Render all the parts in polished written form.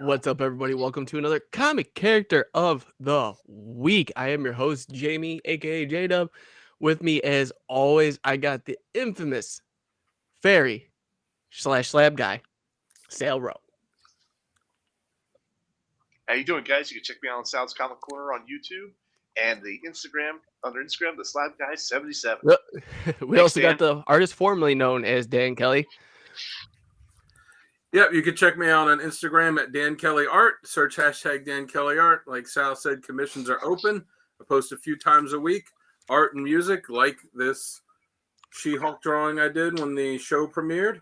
What's up, everybody? Welcome to another comic character of the week. I am your host, Jamie, aka J-Dub. With me, as always, I got the infamous fairy slash slab guy, Sail Row. How you doing, guys? You can check me out on Sal's Comic Corner on YouTube and the Instagram the Slab Guy 77. We also got the artist formerly known as Dan Kelly. Yep, you can check me out on Instagram at Dan Kelly Art. Search hashtag Dan Kelly Art. Like Sal said, commissions are open. I post a few times a week. Art and music, like this She-Hulk drawing I did when the show premiered.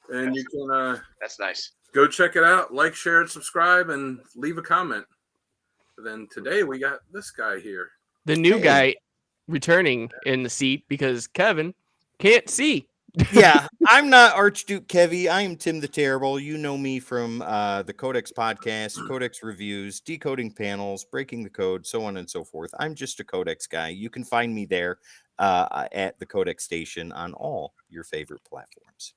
And you can that's nice. Go check it out. Like, share, and subscribe, and leave a comment. And then today we got this guy here. The new guy returning in the seat because Kevin can't see. Yeah, I'm not Archduke Kevy. I am Tim the Terrible. You know me from the Codex podcast, Codex reviews, decoding panels, breaking the code, so on and so forth. I'm just a Codex guy. You can find me there at the Codex station on all your favorite platforms.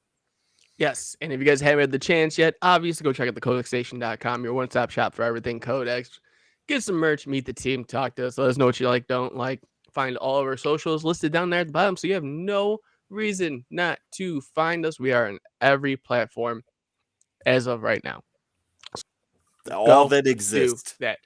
Yes, and if you guys haven't had the chance yet, obviously go check out thecodexstation.com, your one-stop shop for everything Codex. Get some merch, meet the team, talk to us, let us know what you like, don't like. Find all of our socials listed down there at the bottom, so you have no reason not to find us. We are on every platform as of right now. All that exists. That.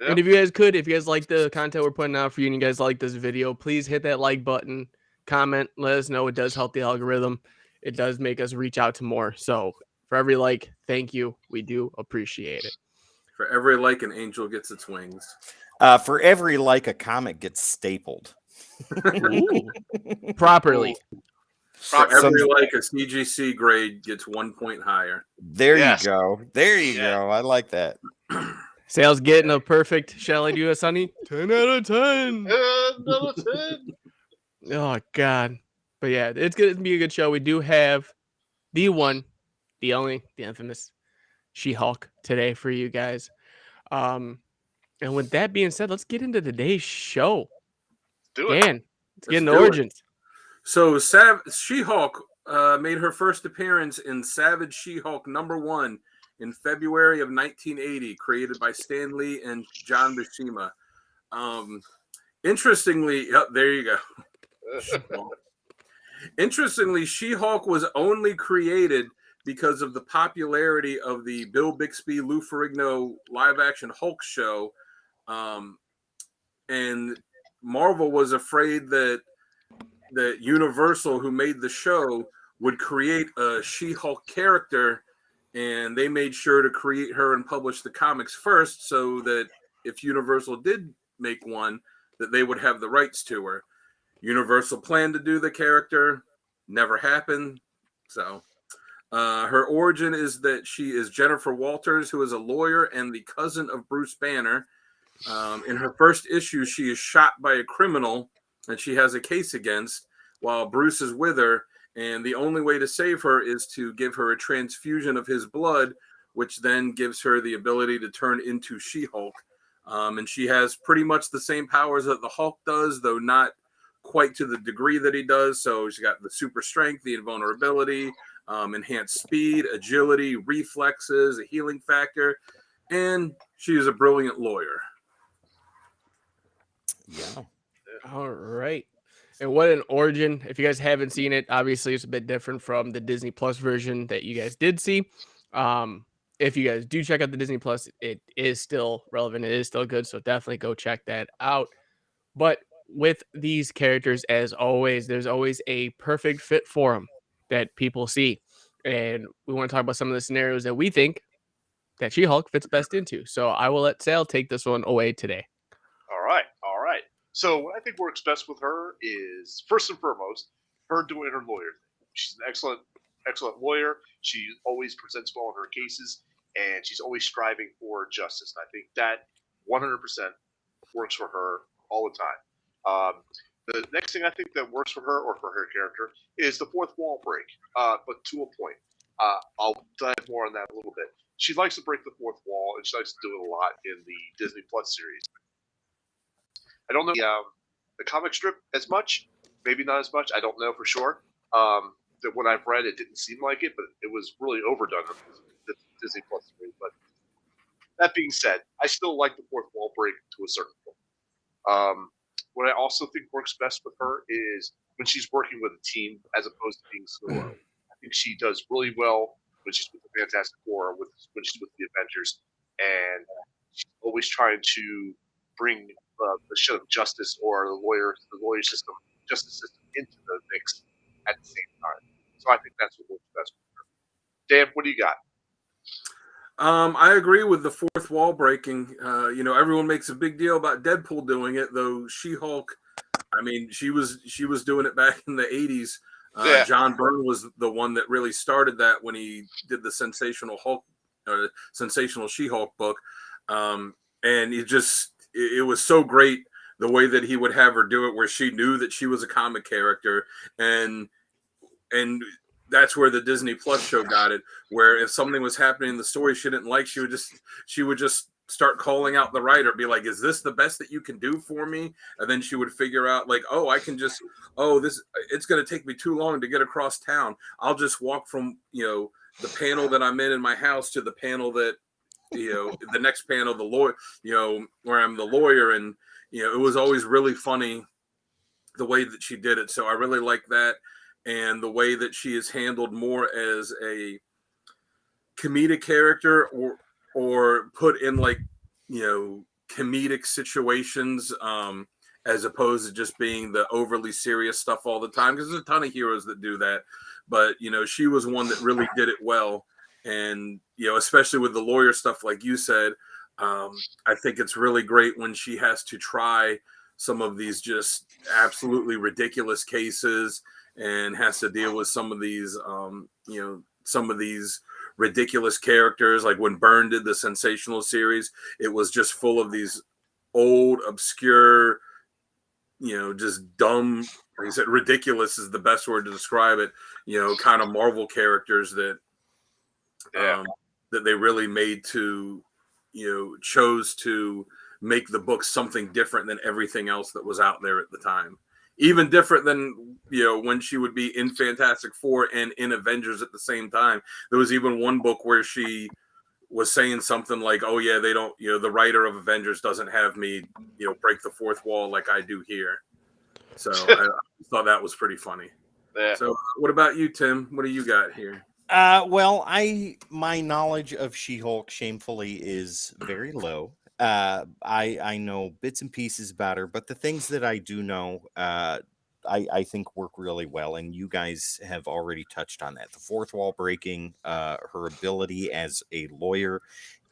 And if you guys like the content we're putting out for you and you guys like this video, please hit that like button, comment, let us know. It does help the algorithm. It does make us reach out to more. So for every like, thank you. We do appreciate it. For every like, an angel gets its wings. For every like, a comic gets stapled. Properly. For every like, a CGC grade gets 1 point higher. There you go. There you go. I like that. Sal's getting a perfect, shall I do a Sonny? 10 out of 10. 10 out of 10. Oh, God. But yeah, it's going to be a good show. We do have the one, the only, the infamous She-Hulk today for you guys. And with that being said, let's get into today's show. Do it. Dan, let's get into origins. So She-Hulk made her first appearance in Savage She-Hulk #1 in February of 1980, created by Stan Lee and John Buscema. Interestingly, there you go. Interestingly, She-Hulk was only created because of the popularity of the Bill Bixby, Lou Ferrigno live-action Hulk show, and Marvel was afraid that Universal, who made the show, would create a She-Hulk character, and they made sure to create her and publish the comics first so that if Universal did make one, that they would have the rights to her. Universal planned to do the character, never happened. So her origin is that she is Jennifer Walters, who is a lawyer and the cousin of Bruce Banner. In her first issue, she is shot by a criminal that she has a case against while Bruce is with her. And the only way to save her is to give her a transfusion of his blood, which then gives her the ability to turn into She-Hulk. And she has pretty much the same powers that the Hulk does, though not quite to the degree that he does. So she's got the super strength, the invulnerability, enhanced speed, agility, reflexes, a healing factor, and she is a brilliant lawyer. Yeah. All right. And what an origin. If you guys haven't seen it, obviously it's a bit different from the Disney Plus version that you guys did see. If you guys do check out the Disney Plus, it is still relevant. It is still good. So definitely go check that out. But with these characters, as always, there's always a perfect fit for them that people see. And we want to talk about some of the scenarios that we think that She-Hulk fits best into. So I will let Sal take this one away today. All right. So what I think works best with her is, first and foremost, her doing her lawyer thing. She's an excellent lawyer. She always presents well in her cases, and she's always striving for justice. And I think that 100% works for her all the time. The next thing I think that works for her, or for her character, is the fourth wall break, but to a point. I'll dive more on that a little bit. She likes to break the fourth wall, and she likes to do it a lot in the Disney Plus series. I don't know the comic strip as much, maybe not as much. I don't know for sure. That when I've read, it didn't seem like it, but it was really overdone. The Disney Plus 3. But that being said, I still like the fourth wall break to a certain point. What I also think works best with her is when she's working with a team as opposed to being solo. I think she does really well when she's with the Fantastic Four, when she's with the Avengers, and she's always trying to bring the show of justice or the lawyer system, justice system into the mix at the same time. So I think that's what works best with her. Dan, what do you got? I agree with the fourth wall breaking. Everyone makes a big deal about Deadpool doing it, though She-Hulk, I mean, she was doing it back in the 80s. Yeah. John Byrne was the one that really started that when he did the Sensational She-Hulk book. And it was so great the way that he would have her do it, where she knew that she was a comic character, and that's where the Disney Plus show got it, where if something was happening in the story she didn't like, she would just start calling out the writer, be like, is this the best that you can do for me? And then she would figure out, like, it's going to take me too long to get across town. I'll just walk from, the panel that I'm in my house to the panel that, the next panel, the lawyer, where I'm the lawyer. And, it was always really funny the way that she did it. So I really like that. And the way that she is handled more as a comedic character or put in comedic situations, as opposed to just being the overly serious stuff all the time. Because there's a ton of heroes that do that. But, she was one that really did it well. And, especially with the lawyer stuff, like you said, I think it's really great when she has to try some of these just absolutely ridiculous cases and has to deal with some of these ridiculous characters. Like when Byrne did the Sensational series, it was just full of these old, obscure, just dumb, like I said, ridiculous is the best word to describe it, kind of Marvel characters that that they really made to, chose to make the book something different than everything else that was out there at the time. Even different than, when she would be in Fantastic Four and in Avengers at the same time. There was even one book where she was saying something like, oh yeah, they don't, the writer of Avengers doesn't have me, break the fourth wall like I do here. So I thought that was pretty funny. Yeah. So what about you, Tim? What do you got here? My knowledge of She-Hulk shamefully is very low. I know bits and pieces about her, but the things that I do know, I think work really well, and you guys have already touched on that. The fourth wall breaking, her ability as a lawyer,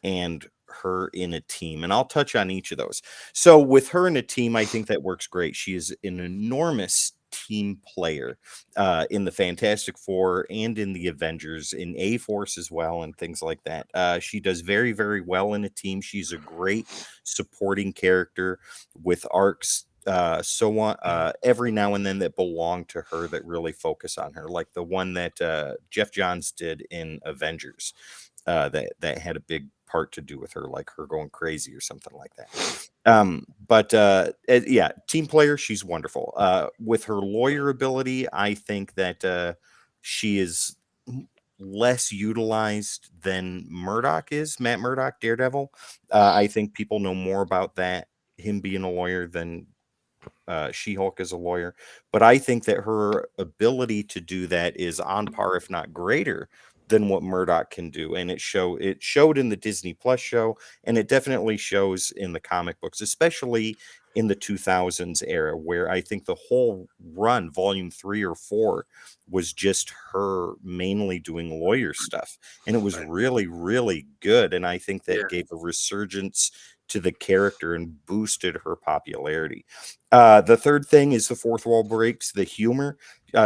and her in a team. And I'll touch on each of those. So with her in a team, I think that works great. She is an enormous team player in the Fantastic Four and in the Avengers, in A-Force as well, and things like that. She does very, very well in a team. She's a great supporting character with arcs so on every now and then that belong to her, that really focus on her, like the one that Jeff Johns did in Avengers, that had a big part to do with her, like her going crazy or something like that. Team player, she's wonderful. With her lawyer ability, I think that she is less utilized than Murdoch is. Matt Murdock, Daredevil. I think people know more about that, him being a lawyer, than She-Hulk as a lawyer. But I think that her ability to do that is on par, if not greater, than what Murdoch can do. And it showed in the Disney Plus show, and it definitely shows in the comic books, especially in the 2000s era, where I think the whole run, volume 3 or 4, was just her mainly doing lawyer stuff. And it was really, really good. And I think that gave a resurgence to the character and boosted her popularity. The third thing is the fourth wall breaks, the humor.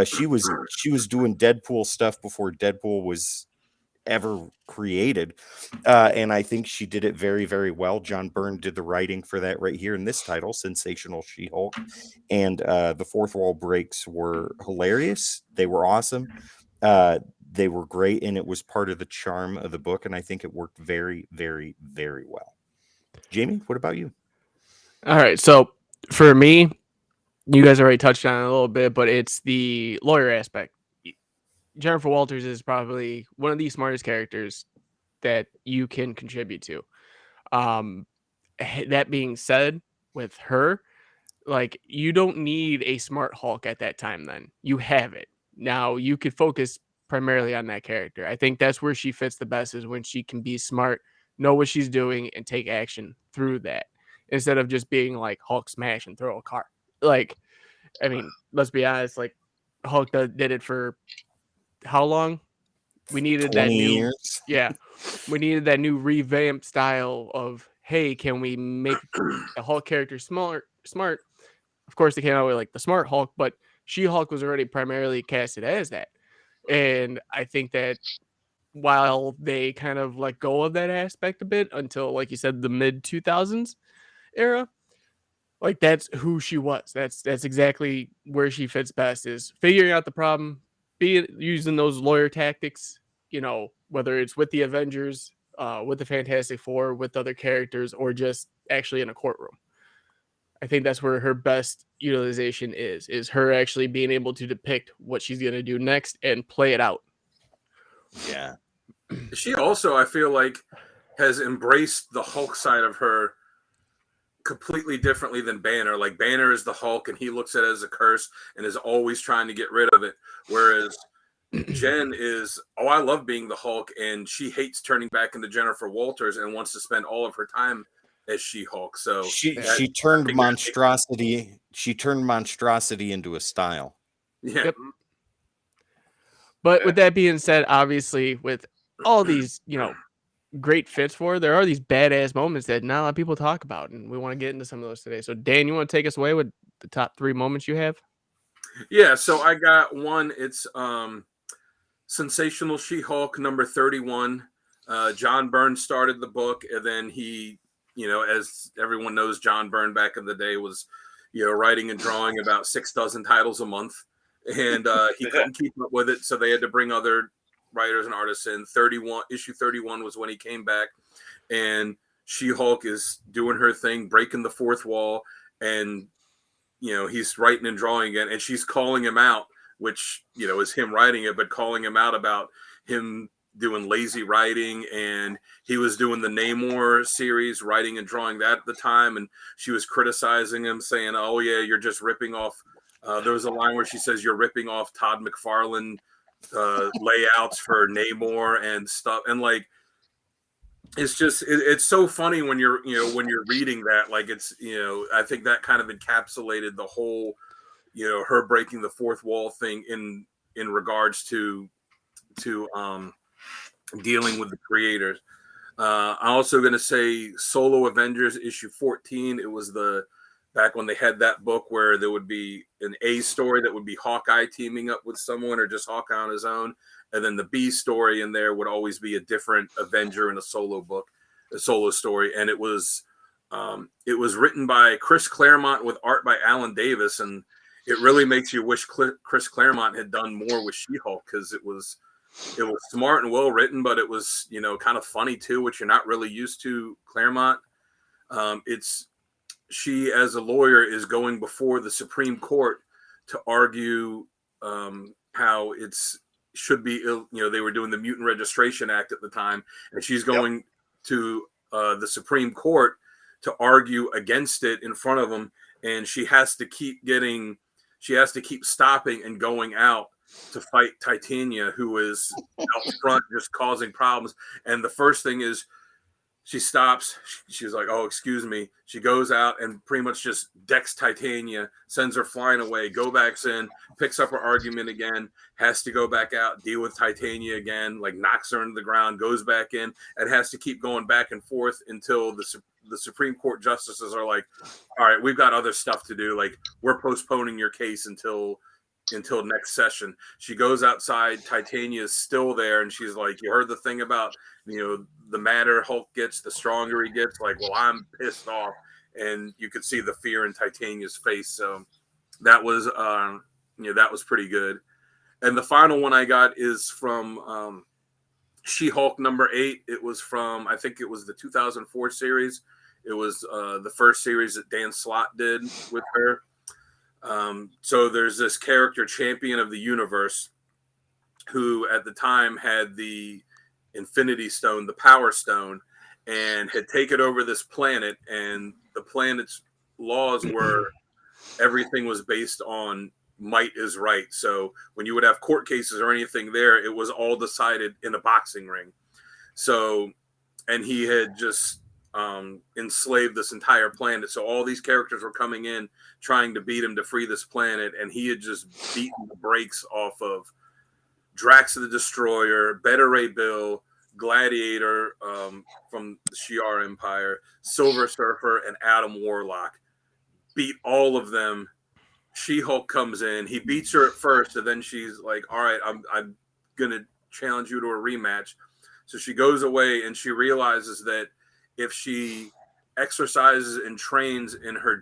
She was doing Deadpool stuff before Deadpool was ever created, and I think she did it very, very well. John Byrne did the writing for that right here in this title, Sensational She-Hulk, and the fourth wall breaks were hilarious. They were awesome. They were great, and it was part of the charm of the book, and I think it worked very, very, very well. Jamie, what about you? All right, so for me, you guys already touched on it a little bit, but it's the lawyer aspect. Jennifer Walters is probably one of the smartest characters that you can contribute to. That being said, with her, like, you don't need a smart Hulk at that time then. You have it. Now you could focus primarily on that character. I think that's where she fits the best, is when she can be smart, know what she's doing, and take action through that, instead of just being like Hulk smash and throw a car. Like, I mean, let's be honest, like Hulk did it for how long? We needed that 20 new, years. yeah, we needed that new revamped style of, hey, can we make a Hulk character smart? Of course, they came out with like the Smart Hulk, but She-Hulk was already primarily casted as that. And I think that while they kind of let go of that aspect a bit until, like you said, the mid 2000s era, like that's who she was. That's exactly where she fits best, is figuring out the problem, be using those lawyer tactics, whether it's with the Avengers, with the Fantastic Four, with other characters, or just actually in a courtroom. I think that's where her best utilization is her actually being able to depict what she's going to do next and play it out. Yeah. She also, I feel like, has embraced the Hulk side of her completely differently than Banner. Like, Banner is the Hulk and he looks at it as a curse and is always trying to get rid of it. Whereas Jen is, oh, I love being the Hulk, and she hates turning back into Jennifer Walters and wants to spend all of her time as She-Hulk. So she turned monstrosity. She turned monstrosity into a style. Yeah. Yep. But with that being said, obviously, with all these, great fits for her, there are these badass moments that not a lot of people talk about, and we want to get into some of those today. So, Dan, you want to take us away with the top 3 moments you have? Yeah, so I got one. It's Sensational She-Hulk number 31. John Byrne started the book, and then he, as everyone knows, John Byrne back in the day was, writing and drawing about 6 dozen titles a month, and he couldn't keep up with it, so they had to bring other writers and artists in. Issue 31 was when he came back, and She-Hulk is doing her thing, breaking the fourth wall, and he's writing and drawing again, and she's calling him out, which is him writing it, but calling him out about him doing lazy writing. And he was doing the Namor series, writing and drawing that at the time, and she was criticizing him, saying, oh yeah, you're just ripping off, there was a line where she says you're ripping off Todd McFarlane layouts for Namor and stuff. And like, it's just, it's so funny when you're reading that. Like, it's, I think that kind of encapsulated the whole, her breaking the fourth wall thing in regards to dealing with the creators. I'm also going to say Solo Avengers issue 14. It was back when they had that book where there would be an A story that would be Hawkeye teaming up with someone, or just Hawkeye on his own. And then the B story in there would always be a different Avenger in a solo book, a solo story. And it was written by Chris Claremont with art by Alan Davis. And it really makes you wish Chris Claremont had done more with She-Hulk, because it was smart and well written, but it was, kind of funny too, which you're not really used to Claremont. She, as a lawyer, is going before the Supreme Court to argue how should be, they were doing the Mutant Registration Act at the time, and she's going to the Supreme Court to argue against it in front of them, and she has to keep stopping and going out to fight Titania, who is out front just causing problems. And the first thing is, she stops. She's like, oh, excuse me. She goes out and pretty much just decks Titania, sends her flying away, go back in, picks up her argument again, has to go back out, deal with Titania again, like knocks her into the ground, goes back in, and has to keep going back and forth until the Supreme Court justices are like, all right, we've got other stuff to do. Like, we're postponing your case until next session. She goes outside. Titania is still there, and she's like, you heard the thing about, the madder Hulk gets, the stronger he gets. Like, well, I'm pissed off. And you could see the fear in Titania's face. So that was pretty good. And the final one I got is from She-Hulk number 8. It was from, I think it was the 2004 series. It was the first series that Dan Slott did with her. So there's this character, Champion of the Universe, who at the time had the Infinity Stone, the Power Stone, and had taken over this planet. And the planet's laws were everything was based on might is right. So when you would have court cases or anything there, it was all decided in a boxing ring. So, and he had just enslaved this entire planet. So all these characters were coming in trying to beat him to free this planet, and he had just beaten the brakes off of Drax the Destroyer, Beta Ray Bill, Gladiator from the Shi'ar Empire, Silver Surfer, and Adam Warlock. Beat all of them. She-Hulk comes in. He beats her at first, and then she's like, all right, I'm going to challenge you to a rematch. So she goes away, and she realizes that if she exercises and trains in her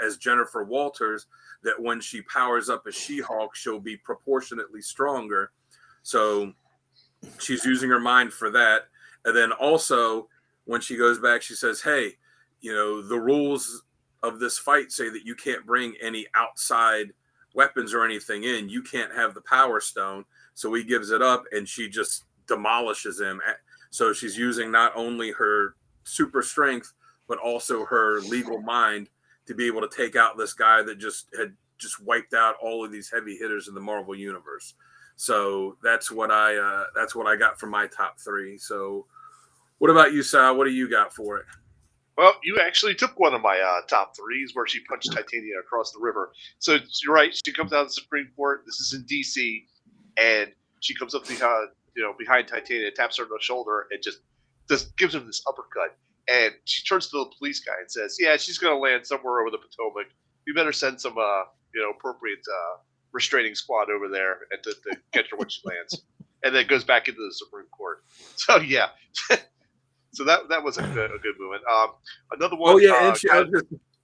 as Jennifer Walters, that when she powers up as She-Hulk, she'll be proportionately stronger. So she's using her mind for that. And then also, when she goes back, she says, hey, the rules of this fight say that you can't bring any outside weapons or anything in. You can't have the Power Stone. So he gives it up, and she just demolishes him. So she's using not only her super strength, but also her legal mind to be able to take out this guy that had wiped out all of these heavy hitters in the Marvel universe. So that's what I got from my top 3. So what about you, Sal? What do you got for it? Well, you actually took one of my top 3s where she punched Titania across the river. So you're right. She comes out of the Supreme Court. This is in D.C. And she comes up behind Titania, taps her on the shoulder, and just gives him this uppercut. And she turns to the police guy and says, yeah, she's going to land somewhere over the Potomac. We better send some appropriate restraining squad over there and to catch her when she lands. And then goes back into the Supreme Court. So, yeah. So that was a good movement. Another one. Oh yeah, and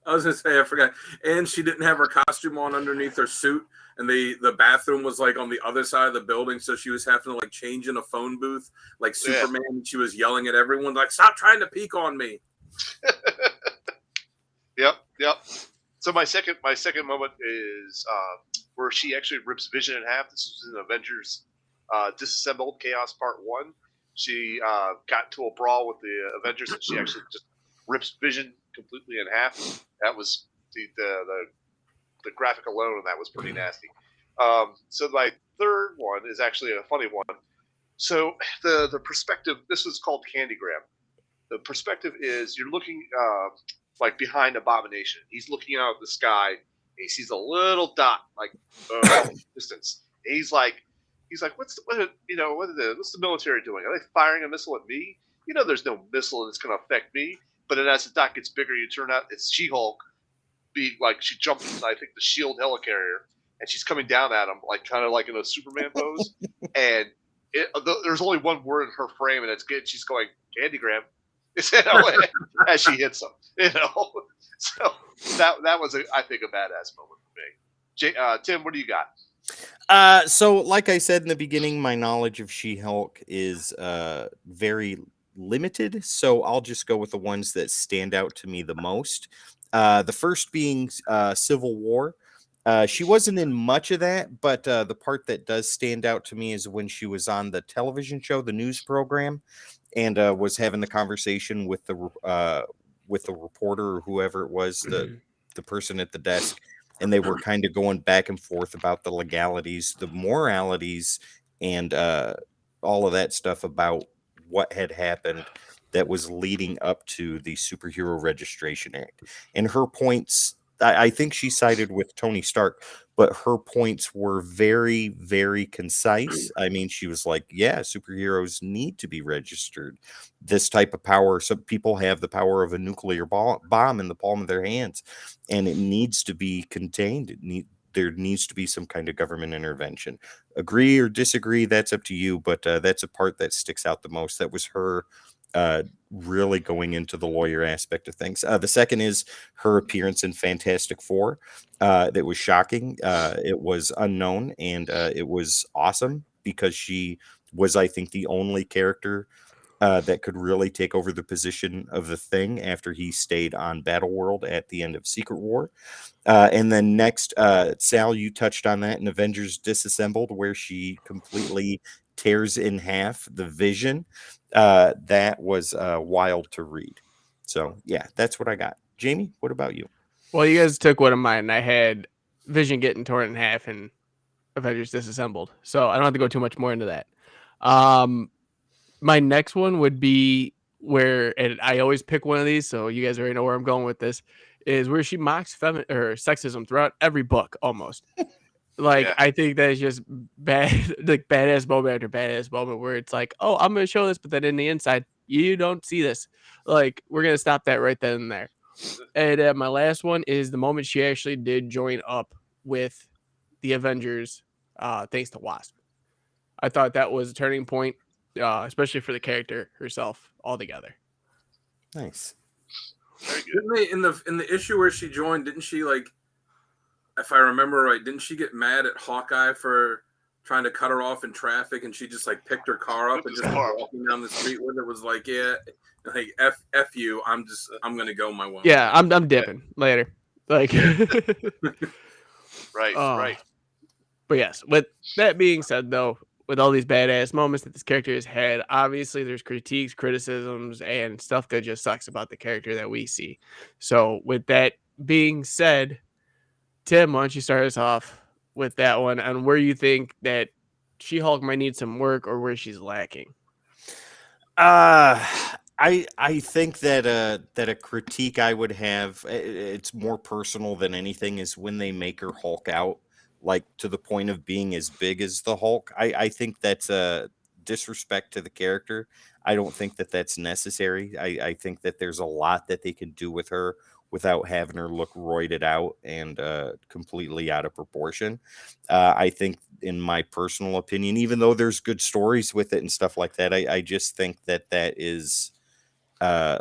I was gonna say I forgot. And she didn't have her costume on underneath her suit, and the bathroom was like on the other side of the building, so she was having to like change in a phone booth like Superman. Yeah. She was yelling at everyone like, "Stop trying to peek on me." Yep. So my second moment is where she actually rips Vision in half. This was in Avengers Disassembled Chaos Part 1. She got into a brawl with the Avengers, and she actually just rips Vision completely in half. That was the graphic alone, and that was pretty nasty. So my third one is actually a funny one. So the perspective, this is called Candygram. The perspective is you're looking like behind Abomination. He's looking out at the sky, and he sees a little dot like distance. And he's like, what's the military doing? Are they firing a missile at me? There's no missile that's going to affect me. But then as the dot gets bigger, you turn out it's She-Hulk. She jumps in, I think, the shield helicarrier, and she's coming down at him, like kind of like in a Superman pose. And there's only one word in her frame, and it's good. She's going Candygram, as she hits him. So that was I think a badass moment for me. Tim, what do you got? So like I said in the beginning, my knowledge of She-Hulk is very limited, so I'll just go with the ones that stand out to me the most. The first being Civil War. She wasn't in much of that, but the part that does stand out to me is when she was on the television show, the news program, and was having the conversation with the reporter or whoever it was, the person at the desk. And they were kind of going back and forth about the legalities, the moralities, and all of that stuff about what had happened that was leading up to the Superhero Registration Act. And her points, I think she sided with Tony Stark, but her points were very, very concise. I mean, she was like, yeah, superheroes need to be registered. This type of power, some people have the power of a nuclear bomb in the palm of their hands, and it needs to be contained. There needs to be some kind of government intervention. Agree or disagree, that's up to you, but that's a part that sticks out the most. That was her really going into the lawyer aspect of things. The second is her appearance in Fantastic Four. That was shocking. It was unknown, and it was awesome because she was, I think, the only character that could really take over the position of the Thing after he stayed on Battleworld at the end of Secret War. And then next, Sal, you touched on that in Avengers Disassembled, where she completely tears in half the Vision. That was wild to read. So yeah, that's what I got. Jamie, what about you? Well, you guys took one of mine. I had Vision getting torn in half and Avengers Disassembled. So I don't have to go too much more into that. My next one would be where, and I always pick one of these, so you guys already know where I'm going with this, is where she mocks or sexism throughout every book almost. Like, Yeah. I think that is just bad, like badass moment after badass moment where it's like, oh, I'm gonna show this, but then in the inside, you don't see this. Like, we're gonna stop that right then and there. And my last one is the moment she actually did join up with the Avengers, thanks to Wasp. I thought that was a turning point, especially for the character herself altogether. Nice. Very good. Didn't they, in the issue where she joined, didn't she, like, if I remember right, didn't she get mad at Hawkeye for trying to cut her off in traffic, and she just like picked her car up and just walking down the street with it? Was like, yeah, like f you, I'm gonna go my way. Yeah, I'm dipping later. Like, Right. But yes, with that being said, though, with all these badass moments that this character has had, obviously there's critiques, criticisms, and stuff that just sucks about the character that we see. So, with that being said, Tim, why don't you start us off with that one and where you think that She-Hulk might need some work or where she's lacking? I think that a critique I would have, it's more personal than anything, is when they make her Hulk out like to the point of being as big as the Hulk. I think that's a disrespect to the character. I don't think that that's necessary. I think that there's a lot that they can do with her without having her look roided out and completely out of proportion. I think, in my personal opinion, even though there's good stories with it and stuff like that, I just think that that is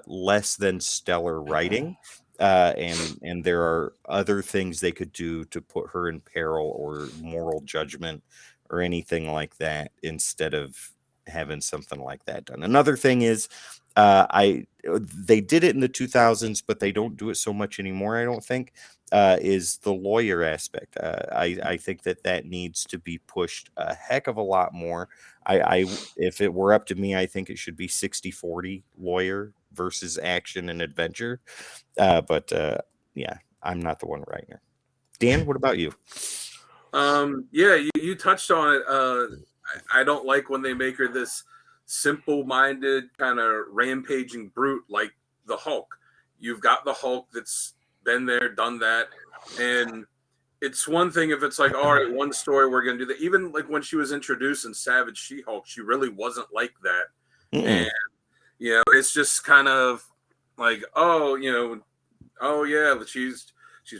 less than stellar writing. And there are other things they could do to put her in peril or moral judgment or anything like that instead of having something like that done. Another thing is, they did it in the 2000s, but they don't do it so much anymore, I don't think, is the lawyer aspect. I think that needs to be pushed a heck of a lot more. If it were up to me, I think it should be 60-40 lawyer versus action and adventure. But yeah, I'm not the one writing her. Dan, what about you? Yeah, you touched on it. I don't like when they make her this simple-minded kind of rampaging brute like the Hulk. You've got the Hulk that's been there, done that, and it's one thing if it's like, all right, one story we're gonna do that. Even like when she was introduced in Savage She-Hulk, she really wasn't like that. And it's just kind of like, oh yeah, she's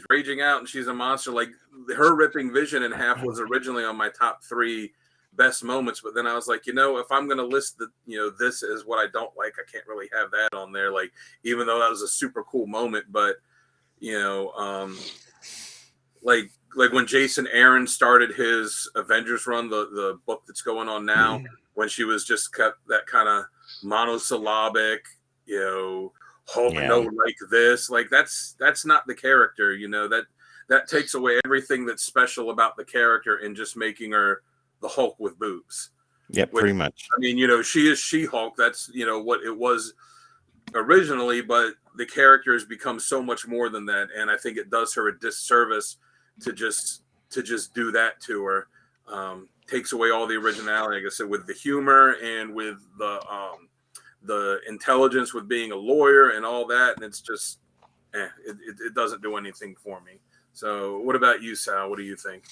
raging out and she's a monster. Like, her ripping Vision in half was originally on my top 3 best moments, but then I was like, if I'm gonna list this as what I don't like, I can't really have that on there. Like, even though that was a super cool moment, but like when Jason Aaron started his Avengers run, the book that's going on now, when she was just kept that kind of monosyllabic, Hulk no like this, like that's not the character, that takes away everything that's special about the character in just making her the Hulk with boobs. Yeah, pretty much. I mean, she is She-Hulk. That's what it was originally, but the character has become so much more than that, and I think it does her a disservice to just do that to her. Takes away all the originality, like I said, with the humor and with the intelligence, with being a lawyer and all that, and it's just it doesn't do anything for me. So what about you, Sal? What do you think?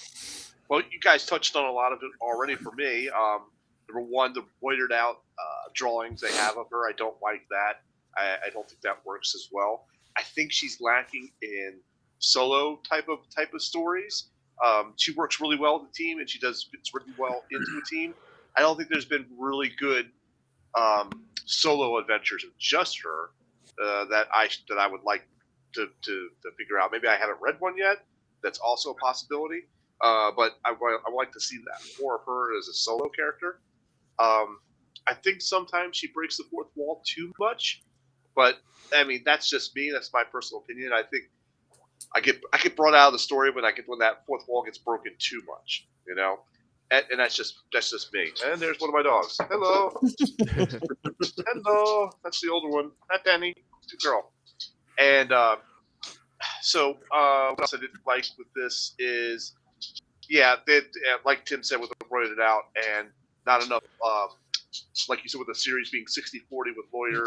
Well, you guys touched on a lot of it already for me. Number one, the roided out drawings they have of her, I don't like that. I don't think that works as well. I think she's lacking in solo type of stories. She works really well with the team, and she fits really well into a team. I don't think there's been really good solo adventures of just her that I would like to figure out. Maybe I haven't read one yet. That's also a possibility. But I would like to see that more of her as a solo character. I think sometimes she breaks the fourth wall too much, but I mean that's just me. That's my personal opinion. I think I get brought out of the story when that fourth wall gets broken too much, And that's just me. And there's one of my dogs. Hello. Hello. That's the older one. Not Danny. Good girl. And so what else I didn't like with this is, like Tim said, with the roided it out and not enough, like you said, with the series being 60-40 with lawyer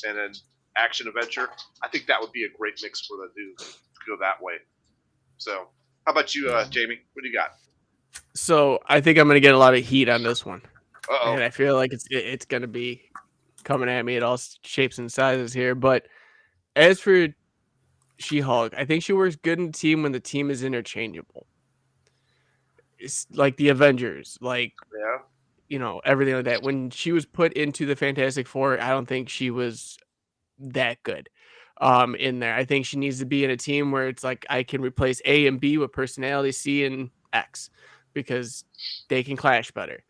and then action adventure. I think that would be a great mix for the dude to go that way. So how about you, Jamie? What do you got? So I think I'm going to get a lot of heat on this one. Uh-oh. And I feel like it's going to be coming at me at all shapes and sizes here. But as for She-Hulk, I think she works good in a team when the team is interchangeable. It's like the Avengers, like, everything like that. When she was put into the Fantastic Four, I don't think she was that good in there. I think she needs to be in a team where it's like I can replace A and B with personality C and X because they can clash better.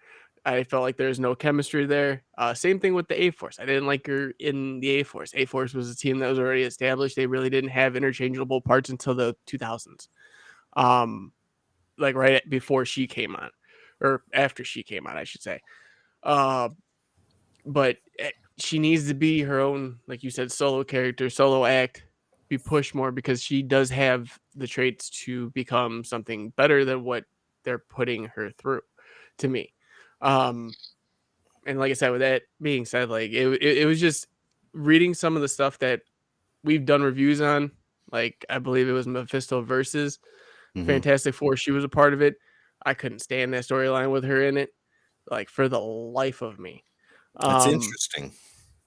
I felt like there's no chemistry there. Same thing with the A-Force. I didn't like her in the A-Force. A-Force was a team that was already established. They really didn't have interchangeable parts until the 2000s. Like right before she came on, or after she came on, I should say. But she needs to be her own, like you said, solo character, solo act, be pushed more because she does have the traits to become something better than what they're putting her through, to me. And like I said, with that being said, like it was just reading some of the stuff that we've done reviews on. Like I believe it was Mephisto versus Fantastic Four. She was a part of it. I couldn't stand that storyline with her in it, like for the life of me. That's interesting.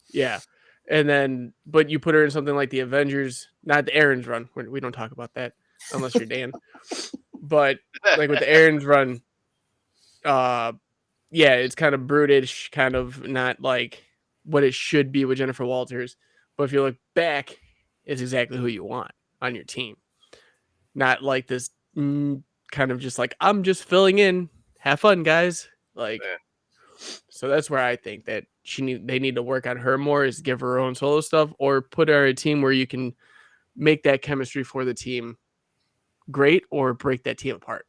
Yeah. And then, but you put her in something like the Avengers, not the Aaron's Run. We don't talk about that unless you're Dan. But like with the Aaron's Run, it's kind of brutish, kind of not like what it should be with Jennifer Walters. But if you look back, it's exactly who you want on your team. Not like this kind of just like, I'm just filling in. Have fun, guys. Like, so that's where I think that they need to work on her more, is give her own solo stuff or put her in a team where you can make that chemistry for the team great or break that team apart.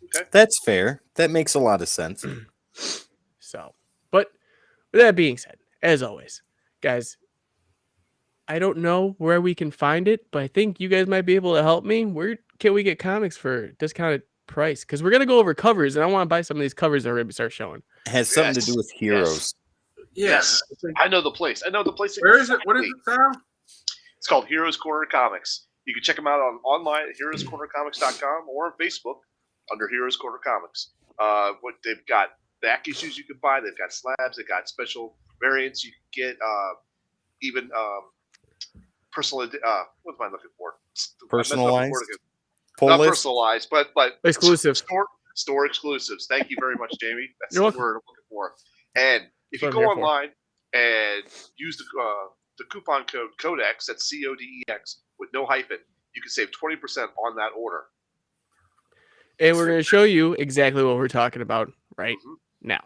Okay. That's fair. That makes a lot of sense. So, but with that being said, as always, guys, I don't know where we can find it, but I think you guys might be able to help me. Where can we get comics for discounted price? Because we're going to go over covers, and I want to buy some of these covers that are going to start showing. It has something to do with heroes. Yes. I know the place. Where is it? What is it, Sal? It's called Heroes Corner Comics. You can check them out online at heroscornercomics.com or on Facebook under Heroes Corner Comics. What they've got back issues you can buy. They've got slabs. They've got special variants you can get. Even personal. What am I looking for? Personalized. Not personalized, but exclusive. Store exclusives. Thank you very much, Jamie. That's You're the word I'm looking for. And if you go online and use the coupon code CODEX, that's CODEX with no hyphen, you can save 20% on that order. And we're going to show you exactly what we're talking about right now.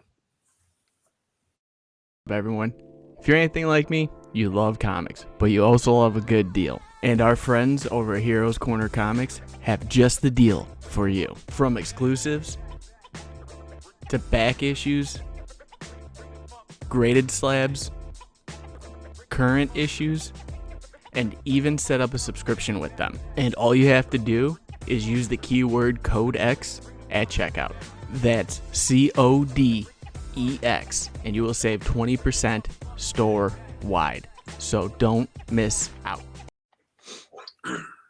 Everyone, if you're anything like me, you love comics, but you also love a good deal. And our friends over at Heroes Corner Comics have just the deal for you. From exclusives to back issues, graded slabs, current issues, and even set up a subscription with them. And all you have to do is use the keyword CODEX at checkout. That's CODEX, and you will save 20% store-wide. So don't miss out.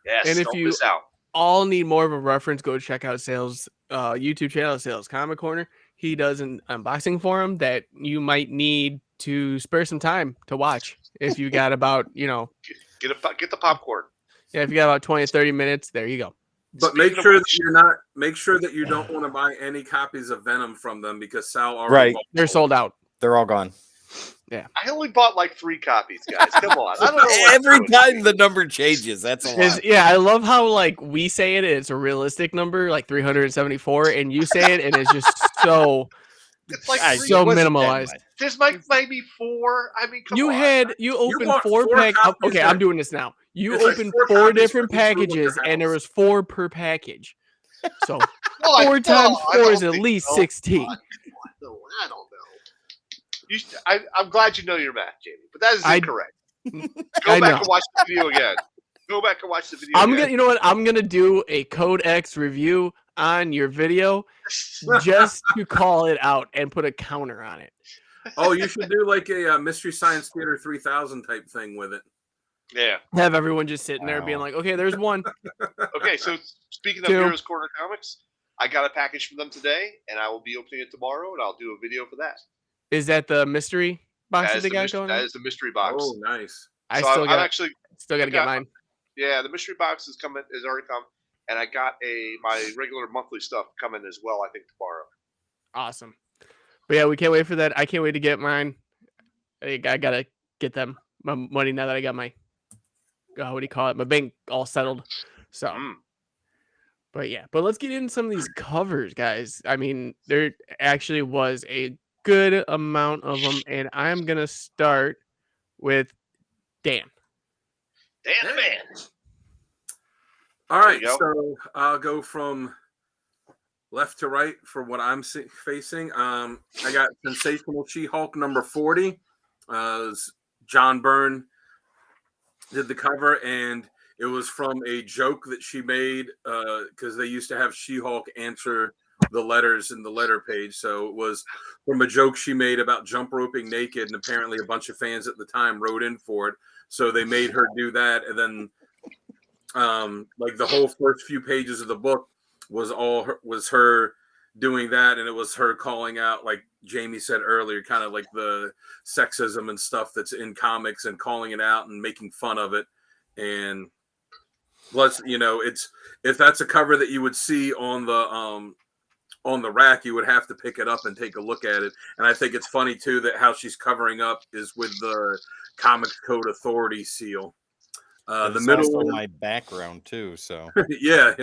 Yes, and if don't you miss out. all need more of a reference, go check out Sales YouTube channel, Sales Comic Corner. He does an unboxing for him that you might need to spare some time to watch. If you got about, get the popcorn. Yeah, if you got about 20 or 30 minutes, there you go. But make sure that you don't want to buy any copies of Venom from them because Sal already bought they're sold out. They're all gone. Yeah. I only bought like 3 copies, guys. Come on. I don't know Every time the number changes, that's a lot. Yeah, I love how like we say it, it's a realistic number, like 374, and you say it, and it's just so it's like so minimalized. There's like maybe 4. I mean, come on. You opened 4 packs. Okay, I'm doing this now. You opened 4 different packages, and there was 4 per package. So Well, 4 times I 4 is don't at think least so. 16. No, I don't know. I'm glad you know your math, Jamie, but that is I- incorrect. Go I back know. and watch the video again. Go back and watch the video I'm again. gonna, you know what? I'm gonna do a codex review on your video just to call it out and put a counter on it. Oh, you should do like a Mystery Science Theater 3000 type thing with it. Yeah. Have everyone just sitting there being Wow. like, okay, there's 1. Okay, so speaking of 2. Heroes Corner Comics, I got a package from them today, and I will be opening it tomorrow, and I'll do a video for that. Is that the mystery box that they got going That on? is the mystery box. Oh, nice. I So still I'm got actually to get got- mine. Yeah, the mystery box is already come, and I got my regular monthly stuff coming as well. I think tomorrow. Awesome. But yeah, we can't wait for that. I can't wait to get mine. I gotta get them my money now that I got my what do you call it? My bank all settled. So, but yeah, but let's get into some of these covers, guys. I mean, there actually was a good amount of them, and I'm gonna start with Dan. Dan the man. All There right, you go. so I'll go from left to right for what I'm facing. I got Sensational She-Hulk number 40. John Byrne did the cover, and it was from a joke that she made because they used to have She-Hulk answer the letters in the letter page. So it was from a joke she made about jump roping naked, and apparently a bunch of fans at the time wrote in for it. So they made her do that, and then like the whole first few pages of the book was her doing that, and it was her calling out, like Jamie said earlier, kind of like the sexism and stuff that's in comics and calling it out and making fun of it. And plus, it's if that's a cover that you would see on the rack, you would have to pick it up and take a look at it. And I think it's funny too that how she's covering up is with the Comics Code Authority seal. The middle one, my background too. So yeah.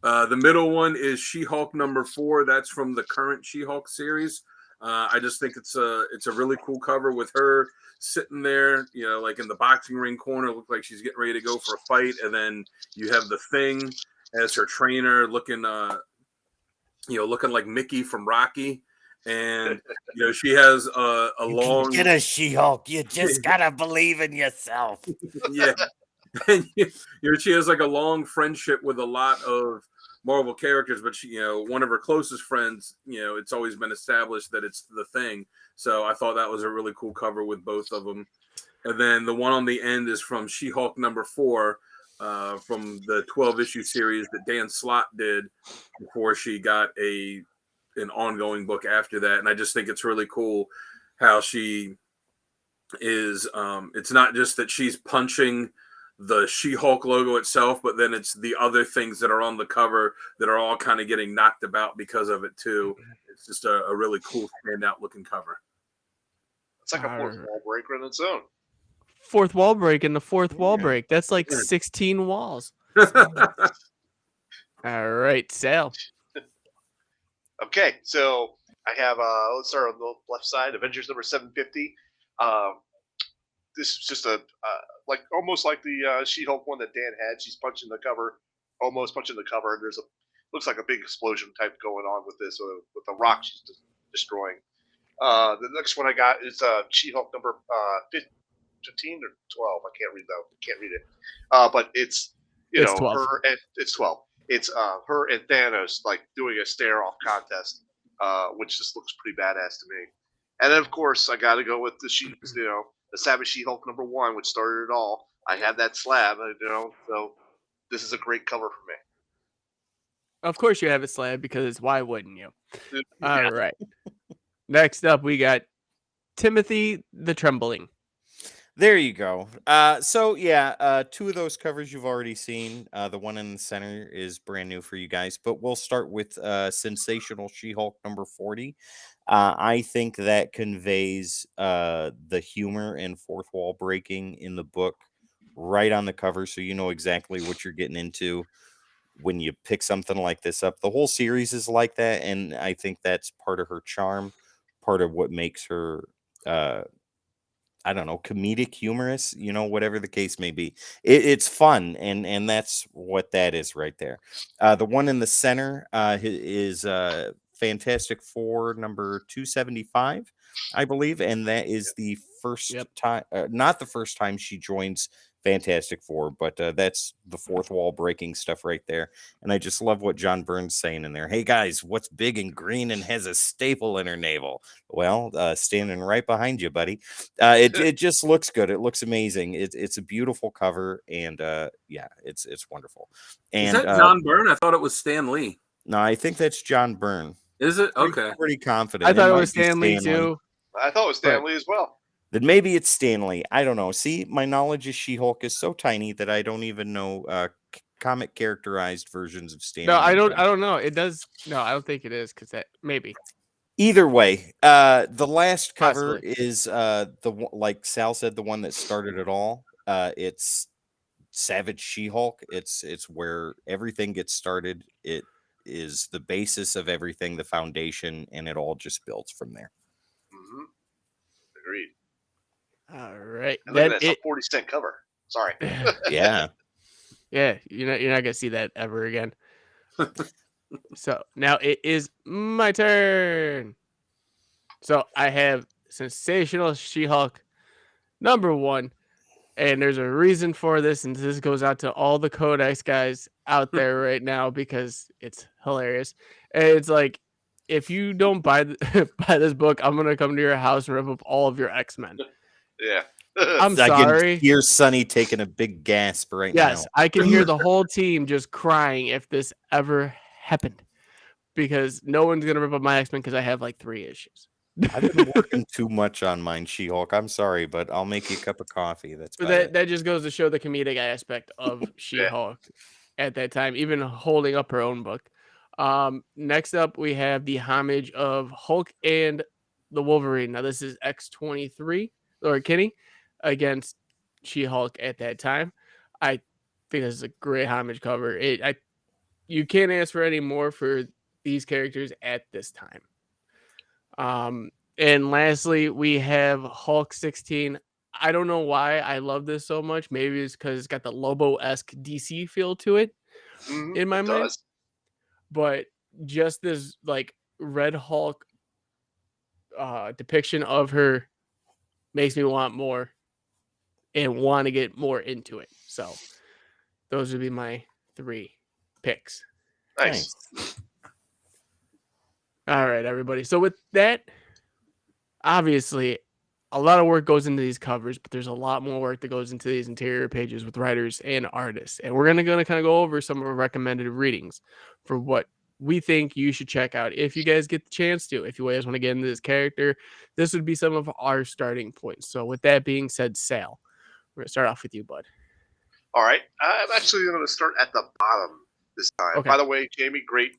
The middle one is She-Hulk number 4. That's from the current She-Hulk series. I just think it's a really cool cover with her sitting there, like in the boxing ring corner, look like she's getting ready to go for a fight, and then you have the Thing as her trainer, looking like Mickey from Rocky, and she has a long get a She-Hulk. You just gotta believe in yourself. yeah. And she has like a long friendship with a lot of Marvel characters, but she, one of her closest friends, it's always been established that it's the Thing. So I thought that was a really cool cover with both of them. And then the one on the end is from She-Hulk number 4, from the 12-issue series that Dan Slott did before she got an ongoing book after that. And I just think it's really cool how she is. It's not just that she's punching the She-Hulk logo itself, but then it's the other things that are on the cover that are all kind of getting knocked about because of it too. It's just a really cool standout looking cover. It's like a fourth wall breaker in its own. Fourth wall break and the fourth wall break. That's like 16 walls. All right, Sal. Okay, so I have let's start on the left side. Avengers number 750. This is just almost like the She-Hulk one that Dan had. She's almost punching the cover. And looks like a big explosion type going on with this, with the rock she's destroying. The next one I got is She-Hulk number 15 or 12. I can't read it. But it's It's 12. her, and it's 12. It's her and Thanos like doing a stare off contest, which just looks pretty badass to me. And then of course I got to go with the Savage She-Hulk number 1, which started it all. I had that slab, so this is a great cover for me. Of course you have a slab because why wouldn't you? Yeah. All right. Next up, we got Timothy the Trembling. There you go. So yeah, 2 of those covers you've already seen. The one in the center is brand new for you guys, but we'll start with Sensational She-Hulk number 40. I think that conveys the humor and fourth wall breaking in the book right on the cover, so you know exactly what you're getting into when you pick something like this up. The whole series is like that, and I think that's part of her charm, part of what makes her I don't know, comedic, humorous, whatever the case may be. It's fun, and that's what that is right there. The one in the center is Fantastic Four number 275, I believe, and that is the first Yep. time, not the first time she joins Fantastic Four, but that's the fourth wall breaking stuff right there. And I just love what John Byrne's saying in there. Hey guys, what's big and green and has a staple in her navel? Well, standing right behind you, buddy. It just looks good. It looks amazing. It's a beautiful cover, and yeah, it's wonderful. Is And that John Byrne? I thought it was Stan Lee. no, I think that's John Byrne. Is it? Okay. Pretty confident. I thought it might was be Stan Lee too. I thought it was Stan Lee as well. Then maybe it's Stanley. I don't know. See, my knowledge of She-Hulk is so tiny that I don't even know comic characterized versions of Stanley. No, I don't know. It does. No, I don't think it is because that maybe. Either way, the last cover Possibly. is like Sal said, the one that started it all. It's Savage She-Hulk. It's where everything gets started. It is the basis of everything, the foundation, and it all just builds from there. Mm-hmm. Agreed. All right. And look at that, it's a 40-cent cover. Sorry. Yeah. Yeah, you're not gonna see that ever again. So now it is my turn. So I have Sensational She-Hulk #1, and there's a reason for this, and this goes out to all the Codex guys out there right now because it's hilarious. And it's like, if you don't buy buy this book, I'm gonna come to your house and rip up all of your X-Men. Yeah. I'm I sorry. can hear Sonny taking a big gasp right now. Yes, I can hear the whole team just crying if this ever happened, because no one's gonna rip up my X-Men because I have like 3 issues. I've been working too much on mine, She-Hulk. I'm sorry, but I'll make you a cup of coffee. That's But about it. that just goes to show the comedic aspect of She-Hulk at that time, even holding up her own book. Next up, we have the homage of Hulk and the Wolverine. Now, this is X-23, or Kenny, against She-Hulk at that time. I think this is a great homage cover. You can't ask for any more for these characters at this time. And lastly, we have Hulk 16. I don't know why I love this so much. Maybe it's because it's got the Lobo-esque DC feel to it in my mind. Does. But just this like Red Hulk depiction of her makes me want more and want to get more into it. So those would be my 3 picks. Nice. All right, everybody. So with that, obviously, a lot of work goes into these covers, but there's a lot more work that goes into these interior pages with writers and artists. And we're gonna kind of go over some of our recommended readings for what we think you should check out if you guys get the chance to. If you guys want to get into this character, this would be some of our starting points. So with that being said, Sal, we're gonna start off with you, bud. All right. I'm actually going to start at the bottom this time. Okay. By the way, Jamie, great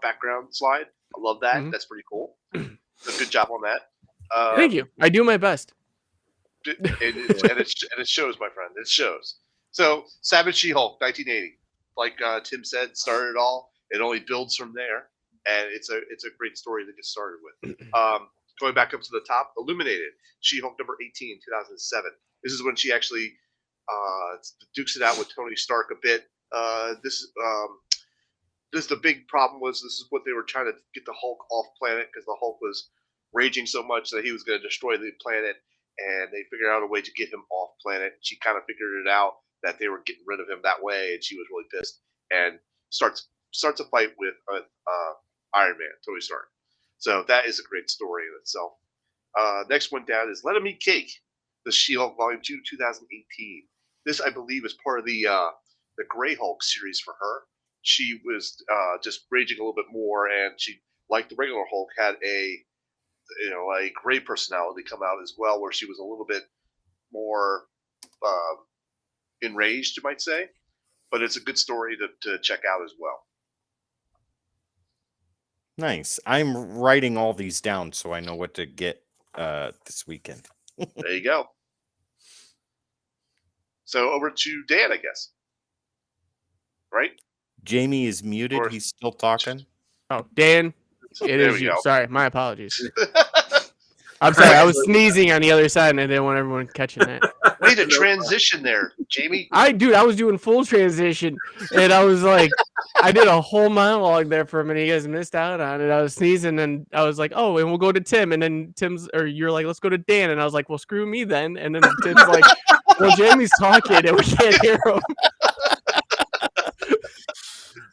background slide. I love that. Mhm. That's pretty cool. Good job on that. Thank you. I do my best. And it shows, my friend. It shows. So, Savage She-Hulk, 1980. Like Tim said, started it all. It only builds from there, and it's a great story to get started with. Going back up to the top, Illuminated, She-Hulk number 18, 2007. This is when she actually dukes it out with Tony Stark a bit. This the big problem was this is what they were trying to get the Hulk off planet because the Hulk was raging so much that he was going to destroy the planet, and they figured out a way to get him off planet. She kind of figured it out that they were getting rid of him that way, and she was really pissed and starts a fight with Iron Man, Tony Stark. So that is a great story in itself. Next one down is Let 'Em Eat Cake, the She-Hulk Volume 2, 2018. This, I believe, is part of the Grey Hulk series for her. She was just raging a little bit more, and she, like the regular Hulk, had a gray personality come out as well, where she was a little bit more enraged, you might say. But it's a good story to check out as well. Nice. I'm writing all these down so I know what to get this weekend. There you go. So over to Dan, I guess. Right? Jamie is muted. Or- He's still talking. Oh, Dan, So it there is we you. go. Sorry, my apologies. I'm sorry, I was sneezing on the other side, and I didn't want everyone catching that. Way to transition there, Jamie. I was doing full transition, and I was like, I did a whole monologue there for a minute. You guys missed out on it. I was sneezing, and I was like, oh, and we'll go to Tim, and then you're like, let's go to Dan, and I was like, well, screw me then, and then Tim's like, well, Jamie's talking, and we can't hear him.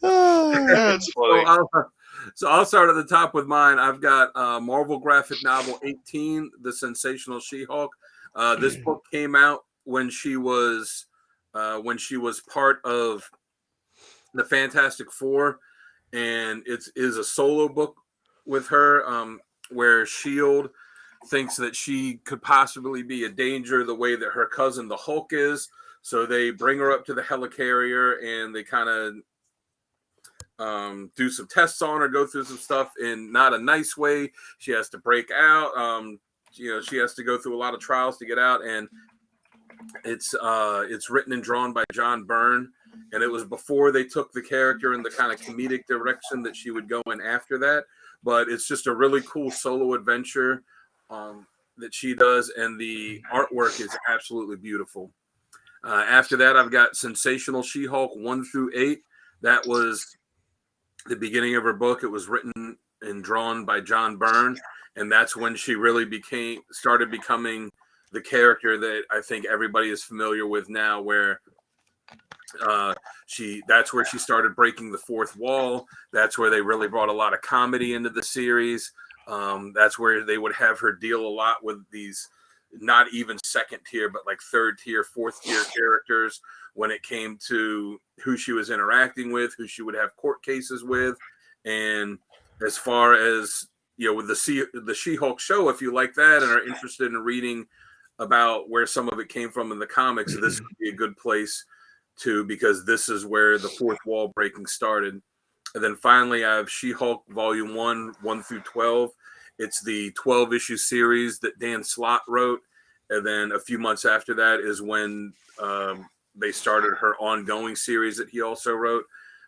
That's funny. So I'll start at the top with mine. I've got Marvel graphic novel 18, The Sensational She-Hulk. This book came out when she was part of the Fantastic Four, and it is a solo book with her, where Shield thinks that she could possibly be a danger the way that her cousin the Hulk is. So they bring her up to the helicarrier, and they kind of do some tests on her, go through some stuff in not a nice way. She has to break out. She has to go through a lot of trials to get out, and it's written and drawn by John Byrne, and it was before they took the character in the kind of comedic direction that she would go in after that. But it's just a really cool solo adventure that she does, and the artwork is absolutely beautiful. After that, I've got Sensational She-Hulk 1 through 8. That was the beginning of her book. It was written and drawn by John Byrne, and that's when she really started becoming the character that I think everybody is familiar with now, where that's where she started breaking the fourth wall. That's where they really brought a lot of comedy into the series. That's where they would have her deal a lot with these not even second tier, but like third tier, fourth tier characters when it came to who she was interacting with, who she would have court cases with. And as far as, with the She-Hulk show, if you like that and are interested in reading about where some of it came from in the comics, this would be a good place to, because this is where the fourth wall breaking started. And then finally, I have She-Hulk Volume 1 through 12. It's the 12-issue series that Dan Slott wrote. And then a few months after that is when they started her ongoing series that he also wrote.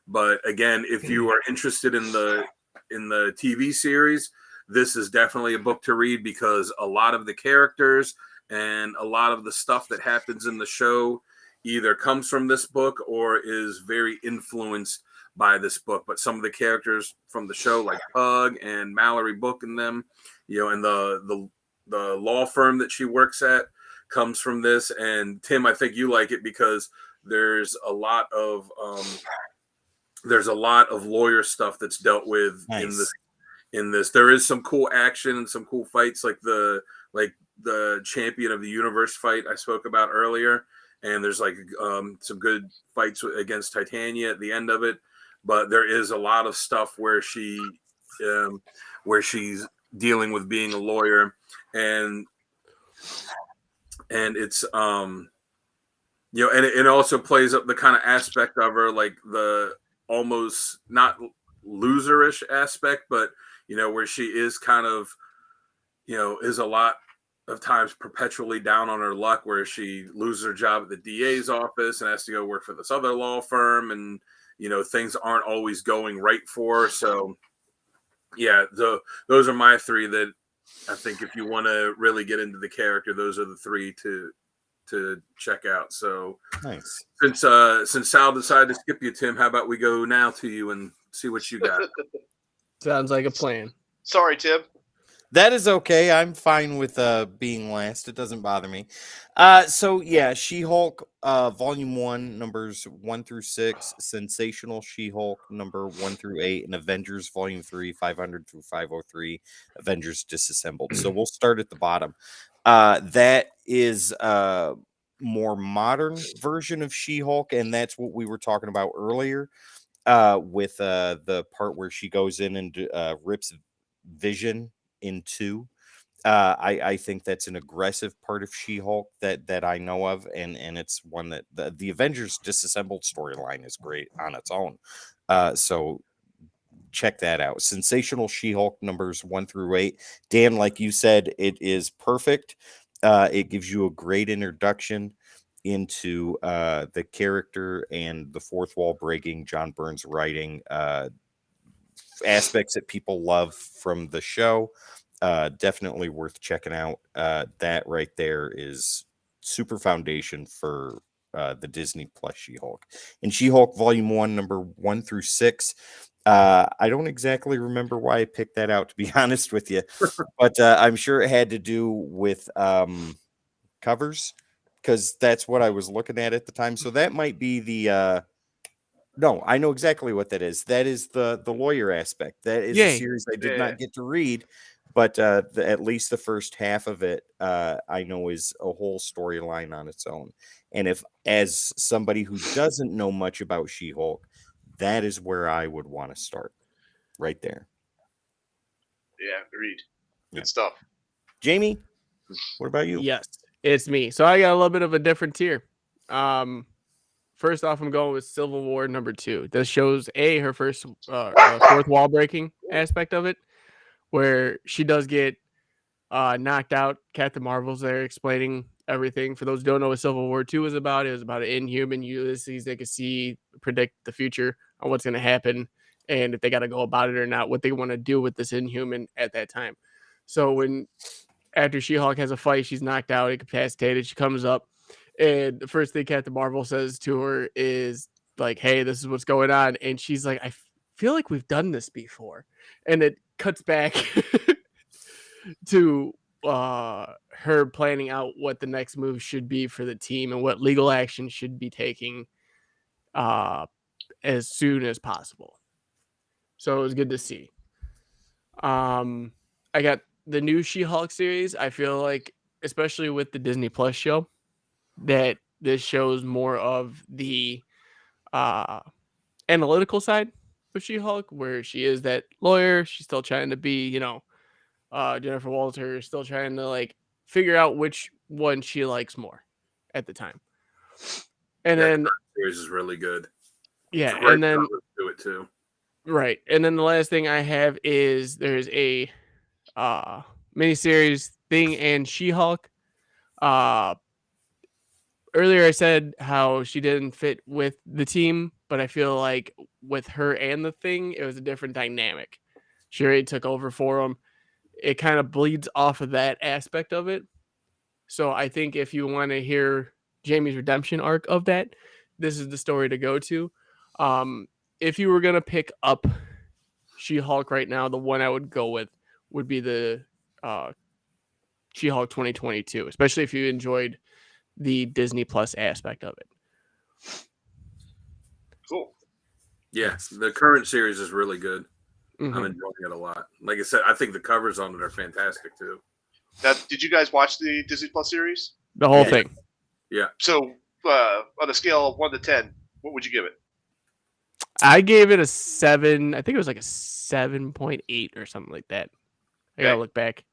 But again, if you are interested in the TV series, this is definitely a book to read, because a lot of the characters and a lot of the stuff that happens in the show either comes from this book or is very influenced by this book. But some of the characters from the show, like Pug and Mallory Book and them, and the law firm that she works at, comes from this. And Tim, I think you like it because there's a lot of lawyer stuff that's dealt with. Nice. in this. There is some cool action and some cool fights, like the Champion of the Universe fight I spoke about earlier. And there's some good fights against Titania at the end of it. But there is a lot of stuff where she's dealing with being a lawyer, and it's and it also plays up the kind of aspect of her, like the almost not loserish aspect, but where she is kind of is a lot of times perpetually down on her luck, where she loses her job at the DA's office and has to go work for this other law firm, and things aren't always going right for her. So yeah, those are my three that I think if you want to really get into the character, those are the three to check out. So nice. Since Sal decided to skip you, Tim, how about we go now to you and see what you got? Sounds like a plan. Sorry, Tim. That is okay. I'm fine with being last. It doesn't bother me. So yeah, She-Hulk Volume 1, numbers 1 through 6, Sensational She-Hulk number 1 through 8, and Avengers Volume 3, 500 through 503, Avengers Disassembled. So we'll start at the bottom. That is a more modern version of She-Hulk, and that's what we were talking about earlier with the part where she goes in and rips Vision in two. I think that's an aggressive part of She-Hulk that I know of, and it's one that the Avengers Disassembled storyline is great on its own. So check that out. Sensational She-Hulk numbers 1 through 8. Dan, like you said, it is perfect. It gives you a great introduction into the character and the fourth wall breaking, John Byrne's writing, aspects that people love from the show. definitely worth checking out. That right there is super foundation for the Disney Plus She-Hulk. And She-Hulk Volume 1, number 1 through 6. I don't exactly remember why I picked that out, to be honest with you, but I'm sure it had to do with covers, because that's what I was looking at the time. So that might be the no, I know exactly what that is. That is the lawyer aspect. That is a Yay. series I did Yeah. not get to read, but at least the first half of it, I know is a whole storyline on its own. And if, as somebody who doesn't know much about She-Hulk, that is where I would want to start, right there. Yeah, agreed. Good Yeah. stuff. Jamie, what about you? Yes, it's me. So I got a little bit of a different tier. First off, I'm going with Civil War number 2. This shows her first fourth wall breaking aspect of it, where she does get knocked out. Captain Marvel's there explaining everything. For those who don't know what Civil War 2 is about, it was about an inhuman Ulysses that could predict the future on what's going to happen, and if they got to go about it or not, what they want to do with this inhuman at that time. So after She-Hulk has a fight, she's knocked out, incapacitated. She comes up, and the first thing Captain Marvel says to her is like, "Hey, this is what's going on," and she's like, "I feel like we've done this before," and it cuts back to her planning out what the next move should be for the team and what legal action should be taking as soon as possible. So it was good to see. I got the new She-Hulk series. I feel like, especially with the Disney Plus show, that this shows more of the analytical side of She-Hulk, where she is that lawyer. She's still trying to be, Jennifer Walter, still trying to like figure out which one she likes more at the time. And then the series is really good. yeah, It's a great and then cover to it too. right, and then the last thing I have is there's a miniseries Thing and She-Hulk. Earlier I said how she didn't fit with the team, but I feel like with her and the Thing, it was a different dynamic. She already took over for him. It kind of bleeds off of that aspect of it. So I think if you want to hear Jamie's redemption arc of that, this is the story to go to. If you were going to pick up She-Hulk right now, the one I would go with would be the She-Hulk 2022, especially if you enjoyed the Disney Plus aspect of it. Cool. Yeah, the current series is really good. Mhm. I'm enjoying it a lot. Like I said, I think the covers on it are fantastic too. Now, did you guys watch the Disney Plus series? The whole Yeah. thing. Yeah. So, on a scale of 1 to 10, what would you give it? I gave it a 7. I think it was like a 7.8 or something like that. I gotta Okay. look back.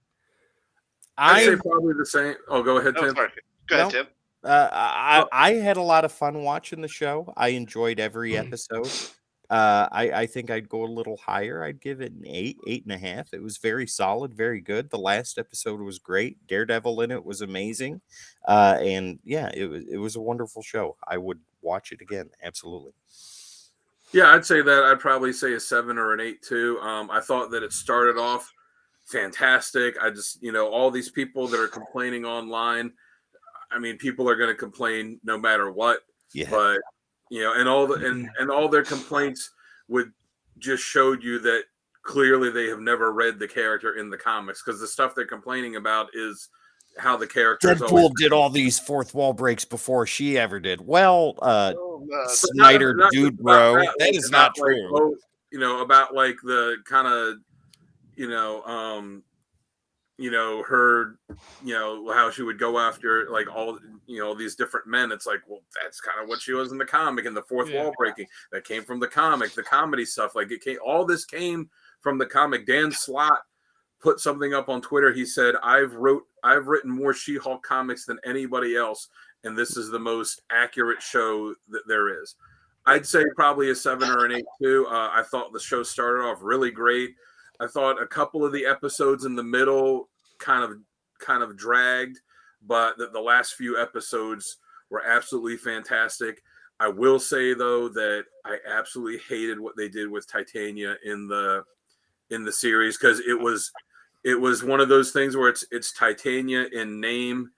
I'd say I probably the same. Oh, go ahead, Oh, Tim. sorry. Go ahead, No. Tim. I had a lot of fun watching the show. I enjoyed every episode. I think I'd go a little higher. I'd give it an 8.5. It was very solid, very good. The last episode was great. Daredevil in it was amazing. And yeah, it was a wonderful show. I would watch it again. Absolutely. Yeah, I'd say that. I'd probably say a 7 or an 8 too. I thought that it started off fantastic. I just, all these people that are complaining online. I mean, people are going to complain no matter what. Yeah. But and all their complaints would just showed you that clearly they have never read the character in the comics, because the stuff they're complaining about is how the character is always Deadpool did all these fourth wall breaks before she ever did. Well, Snyder, not dude, just bro, about that is not about, like, true. about like the kind of her, how she would go after like all, these different men. It's like, well, that's kind of what she was in the comic, and the fourth wall breaking that came from the comic, the comedy stuff. Like all this came from the comic. Dan Slott put something up on Twitter. He said, I've written more She-Hulk comics than anybody else, and this is the most accurate show that there is. I'd say probably a 7 or an 8 too. I thought the show started off really great. I thought a couple of the episodes in the middle kind of dragged, but the last few episodes were absolutely fantastic. I will say though that I absolutely hated what they did with Titania in the series, because it was it was one of those things where it's Titania in name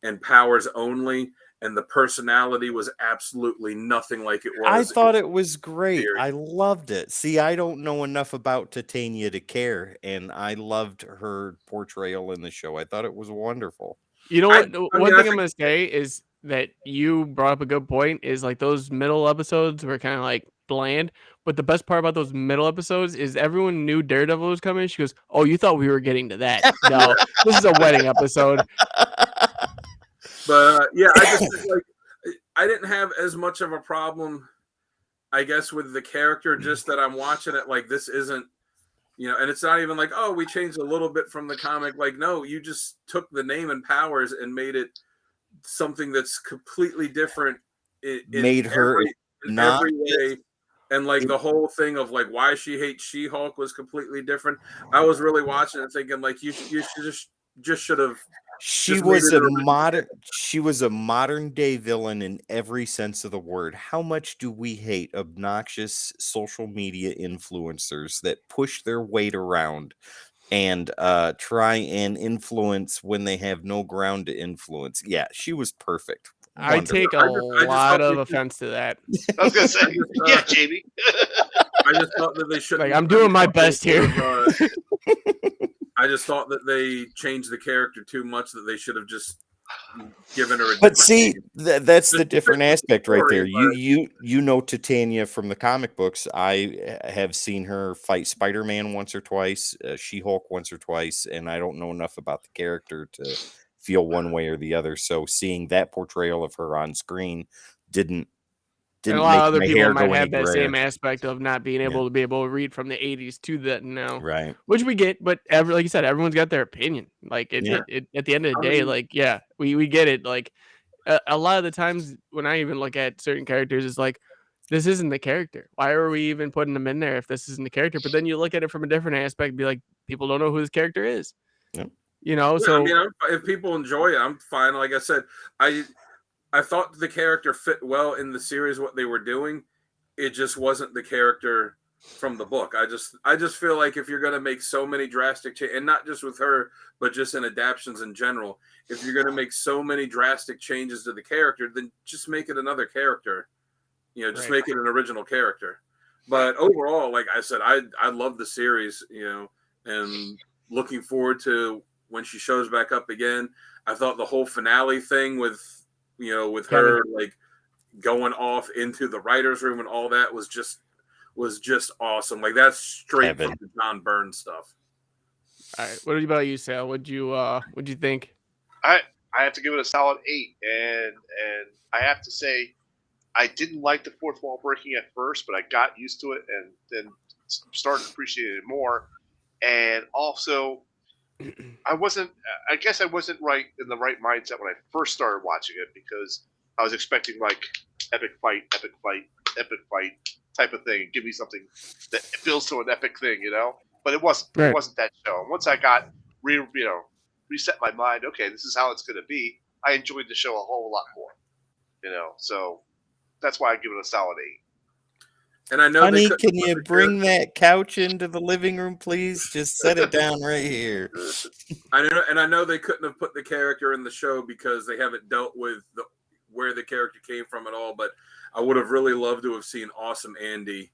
and powers only, and the personality was absolutely nothing like it I was. thought it was great. Theory. I loved it. See, I don't know enough about Titania to care, and I loved her portrayal in the show. I thought it was wonderful. You know I what? mean, One I thing I'm think gonna say is that you brought up a good point. Is like those middle episodes were kind of like bland, but the best part about those middle episodes is everyone knew Daredevil was coming. She goes, "Oh, you thought we were getting to that? No, this is a wedding episode." But yeah, I just think, like, I didn't have as much of a problem, I guess, with the character. Just that I'm watching it like this isn't, and it's not even like, oh, we changed a little bit from the comic. Like, no, you just took the name and powers and made it something that's completely different in Made her not every way. And like the whole thing of like why she hates She-Hulk was completely different. I was really watching it thinking like you should just should have. She was a modern day villain in every sense of the word. How much do we hate obnoxious social media influencers that push their weight around and try and influence when they have no ground to influence? Yeah, she was perfect. I Wonderful. take a I just lot thought of they- offense to that. I was gonna say, yeah, Jamie. I just thought that they should. Like, I'm doing my best here. I just thought that they changed the character too much. That they should have just given her a. But different see, name. that's the Just different fix the aspect right there. story, You know Titania from the comic books. I have seen her fight Spider-Man once or twice, She-Hulk once or twice, and I don't know enough about the character to feel one way or the other. So seeing that portrayal of her on screen didn't And a didn't lot make of other my people hair might go any have that grayer. same aspect of not being Yeah. able to read from the 80s to that now, Right. which we get. But like you said, everyone's got their opinion. Like at the end of the I day, mean- like we get it. Like a lot of the times when I even look at certain characters, it's like this isn't the character. Why are we even putting them in there if this isn't the character? But then you look at it from a different aspect, and be like, people don't know who this character is. Yep. Yeah, So I mean, if people enjoy it, I'm fine. Like I said, I thought the character fit well in the series. What they were doing, it just wasn't the character from the book. I just feel like if you're going to make so many drastic changes, and not just with her, but just in adaptations in general, if you're going to make so many drastic changes to the character, then just make it another character. Just Right. make it an original character. But overall, like I said, I love the series, and looking forward to when she shows back up again. I thought the whole finale thing with her like going off into the writer's room and all that was just awesome. Like that's straight Kevin. from the John Byrne stuff. all right, what about you, Sal? What'd you think? I have to give it a solid 8, and I have to say, I didn't like the fourth wall breaking at first, but I got used to it and then started to appreciate it more. And also, I guess I wasn't right in the right mindset when I first started watching it, because I was expecting like epic fight type of thing, and give me something that feels to an epic thing, But it wasn't. Right. It wasn't that show. And once I got reset my mind, okay, this is how it's going to be, I enjoyed the show a whole lot more. So that's why I give it a solid 8. And I know, Honey, they couldn't can put you the bring character- that couch into the living room, please? Just set it down right here. I know they couldn't have put the character in the show because they haven't dealt with where the character came from at all. But I would have really loved to have seen Awesome Andy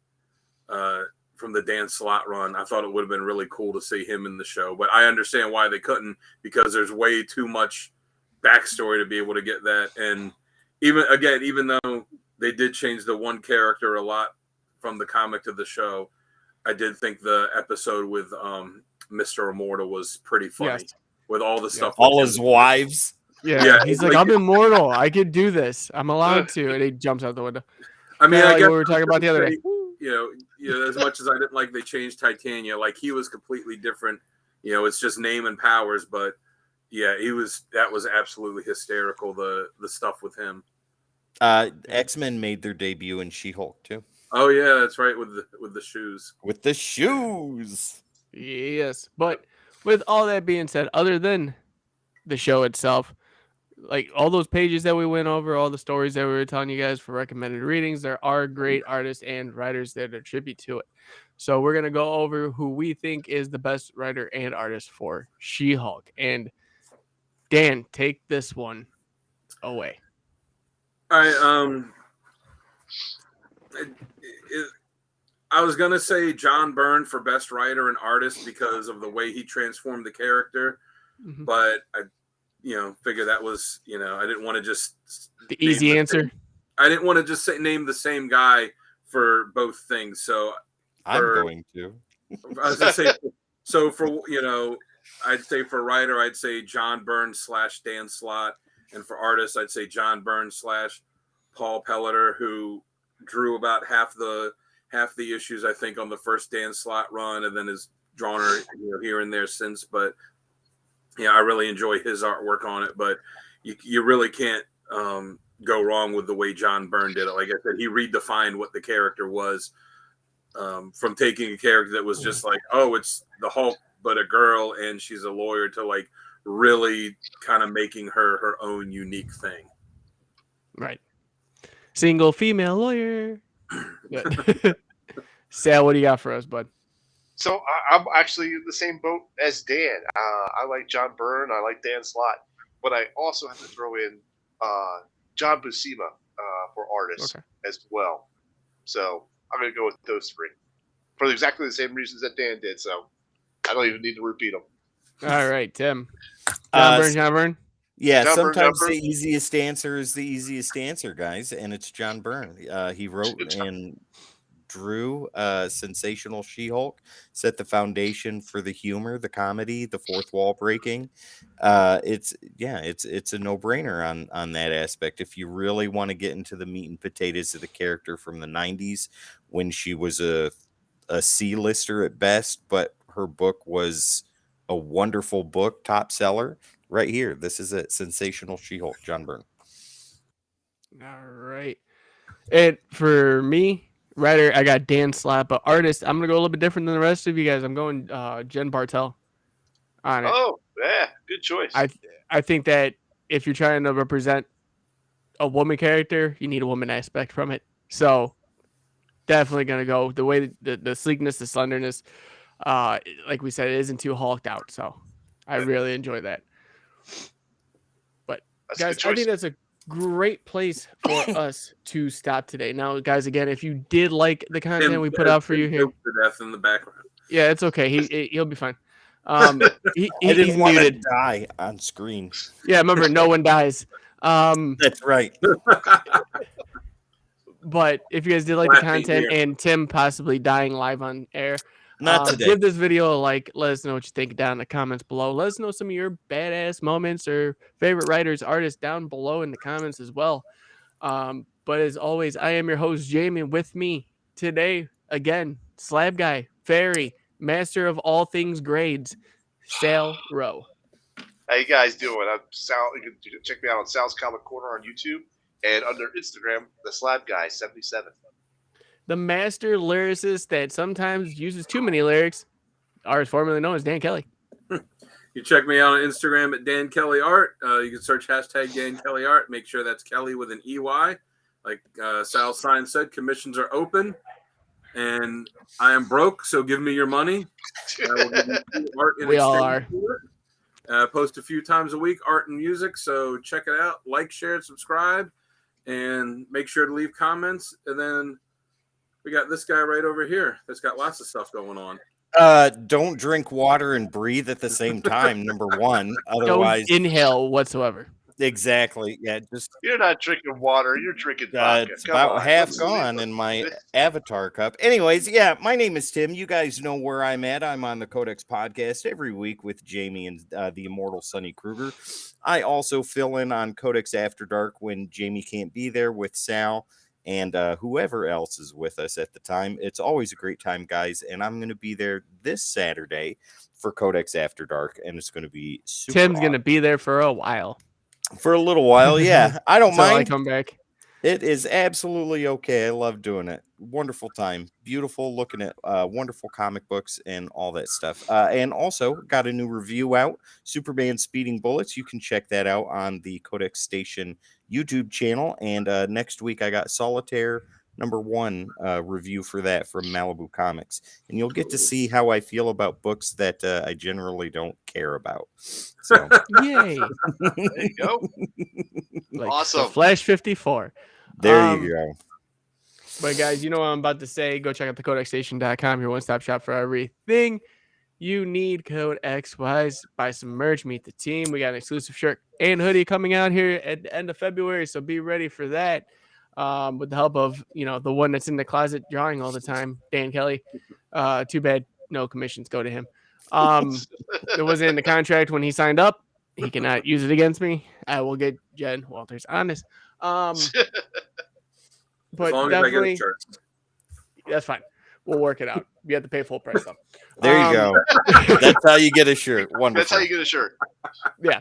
from the Dan Slott run. I thought it would have been really cool to see him in the show. But I understand why they couldn't, because there's way too much backstory to be able to get that. And even though they did change the one character a lot from the comic to the show, I did think the episode with Mr. Immortal was pretty funny. Yes. With all the stuff. All with his him. wives. Yeah, he's it's like, like- I'm immortal. I could do this. I'm allowed to. And he jumps out the window. I mean, Kinda I like guess what we were talking about the other day. As much as I didn't like they changed Titania, like he was completely different. It's just name and powers, but yeah, that was absolutely hysterical. The stuff with him. X-Men made their debut in She-Hulk too. Oh yeah, that's right, with the shoes. With the shoes. Yes, but with all that being said, other than the show itself, like all those pages that we went over, all the stories that we were telling you guys for recommended readings, there are great artists and writers that attribute to it. So we're gonna go over who we think is the best writer and artist for She-Hulk. And Dan, take this one away. All right. I was gonna say John Byrne for best writer and artist because of the way he transformed the character, but I, figure that was, I didn't want to just the easy answer. I didn't want to just name the same guy for both things. So I'm going to. I was gonna say, so for I'd say for writer, I'd say John Byrne / Dan Slott, and for artist, I'd say John Byrne / Paul Pelleter, who drew about half the issues, I think, on the first Dan Slott run, and then has drawn her here and there since. But yeah, I really enjoy his artwork on it. But you really can't go wrong with the way John Byrne did it. Like I said, he redefined what the character was, from taking a character that was just like, oh, it's the Hulk but a girl and she's a lawyer, to like really kind of making her own unique thing. Right. Single female lawyer. Sal, what do you got for us, bud? So I'm actually in the same boat as Dan. I like John Byrne. I like Dan Slott. But I also have to throw in John Buscema for artists as well. So I'm going to go with those three for exactly the same reasons that Dan did. So I don't even need to repeat them. All right, Tim. John Byrne. Yeah, John sometimes Byrne. the easiest answer is the easiest answer, guys, and it's John Byrne. He wrote and drew sensational She-Hulk, set the foundation for the humor, the comedy, the fourth wall breaking. It's a no-brainer on that aspect. If you really want to get into the meat and potatoes of the character from the 90s, when she was a C-lister at best, but her book was a wonderful book, top seller. Right here, this is a sensational She-Hulk, John Byrne. All right. And for me, writer, I got Dan Slott, but artist, I'm gonna go a little bit different than the rest of you guys. I'm going Jen Bartel on it. Oh, yeah, good choice. I think that if you're trying to represent a woman character, you need a woman aspect from it. So definitely gonna go the way the sleekness, the slenderness, like we said, it isn't too hulked out. So I really enjoy that. But That's guys, I think that's a great place for us to stop today. Now, guys, again, if you did like the content we put out for you here, death in the background. Yeah, it's okay. He'll be fine. He's didn't want to muted. die on screen. Yeah, remember, no one dies. That's right. But if you guys did like the content and Tim possibly dying live on air, Not today. give this video a like. Let us know what you think down in the comments below. Let us know some of your badass moments or favorite writers, artists down below in the comments as well. But as always, I am your host, Jamie. With me today, again, Slab Guy, Fairy, master of all things grades, Sal Rowe. How you guys doing? I'm Sal. You can check me out on Sal's Comic Corner on YouTube and under Instagram, the Slab Guy 77. The master lyricist that sometimes uses too many lyrics, or formerly known as Dan Kelly. You check me out on Instagram at Dan Kelly Art. You can search hashtag Dan Kelly Art. Make sure that's Kelly with an EY. Like Sal Sign said, commissions are open. And I am broke, so give me your money. I will give you art in We all exchange for it. Post a few times a week, art and music. So check it out. Like, share, subscribe, and make sure to leave comments. And then we got this guy right over here that's got lots of stuff going on. Don't drink water and breathe at the same time, number one. Otherwise, don't inhale whatsoever. Exactly. Yeah, just you're not drinking water, you're drinking vodka. It's about half gone in my avatar cup. Anyways, yeah, my name is Tim. You guys know where I'm at. I'm on the Codex podcast every week with Jamie and the immortal Sonny Kruger. I also fill in on Codex After Dark when Jamie can't be there with Sal and whoever else is with us at the time. It's always a great time, guys, and I'm going to be there this Saturday for Codex After Dark, and it's going to be super Tim's going to be there for a while. For a little while, yeah. I don't mind. I come back. It is absolutely okay. I love doing it. Wonderful time. Beautiful looking at wonderful comic books and all that stuff. And also got a new review out, Superman Speeding Bullets. You can check that out on the Codex Station YouTube channel. And next week I got Solitaire #1 review for that from Malibu Comics. And you'll get to see how I feel about books that I generally don't care about. So Yay! There you go. Like Awesome. the Flash 54. there you go. But guys, you know what I'm about to say. Go check out the codexstation.com, your one-stop shop for everything you need. Code XYs. Buy some merch, meet the team. We got an exclusive shirt and hoodie coming out here at the end of February, so be ready for that. With the help of the one that's in the closet drawing all the time, Dan Kelly. Too bad no commissions go to him. It wasn't in the contract when he signed up. He cannot use it against me. I will get Jen Walters on this. As But long as I get a definitely, shirt. that's fine. We'll work it out. You have to pay full price though. There you go. That's how you get a shirt. Wonderful. That's how you get a shirt. Yeah.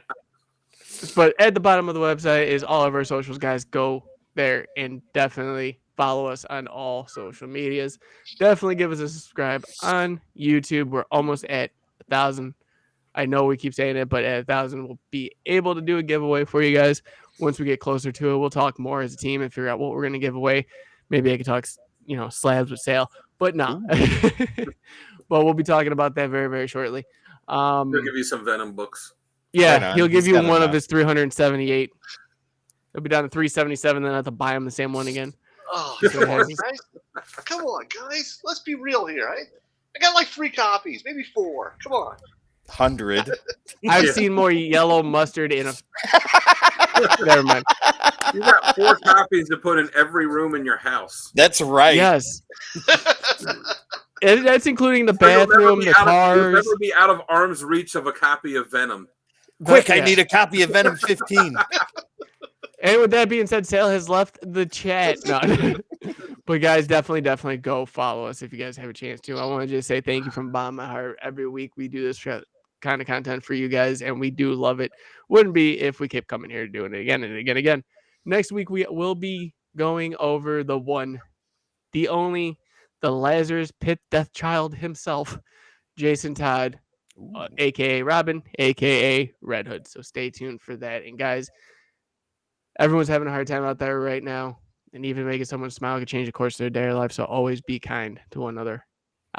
But at the bottom of the website is all of our socials, guys. Go there and definitely follow us on all social medias. Definitely give us a subscribe on YouTube. We're almost at 1,000. I know we keep saying it, but at 1,000, we'll be able to do a giveaway for you guys. Once we get closer to it, we'll talk more as a team and figure out what we're going to give away. Maybe I could talk, slabs with sale, but no. But we'll be talking about that very, very shortly. He'll give you some Venom books. Yeah, Right on. he'll give He's you got one of enough. his 378. He'll be down to 377, then I have to buy him the same one again. Oh, So come on, guys- guys. Come on, guys. Let's be real here. I got like 3 copies, maybe 4. Come on. 100. I've Yeah. seen more yellow mustard in a. Never mind. You got 4 copies to put in every room in your house. That's right. Yes. That's including the So you'll never bathroom, be the out of- cars. You'll never be out of arm's reach of a copy of Venom. Quick, I Yeah. need a copy of Venom 15. And with that being said, Sale has left the chat. No. But guys, definitely go follow us if you guys have a chance to. I want to just say thank you from the bottom of my heart. Every week we do this kind of content for you guys, and we do love it. Wouldn't be if we kept coming here doing it again and again. Next week we will be going over the one, the only, the Lazarus Pit Death Child himself, Jason Todd, aka Robin, aka Red Hood. So stay tuned for that. And guys, everyone's having a hard time out there right now, and even making someone smile could change the course of their day or life. So always be kind to one another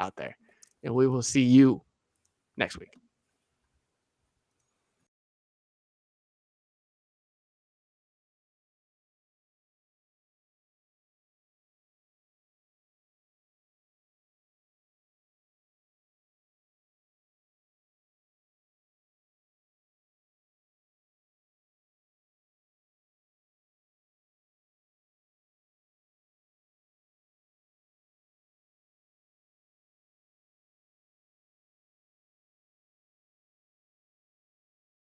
out there, and we will see you next week.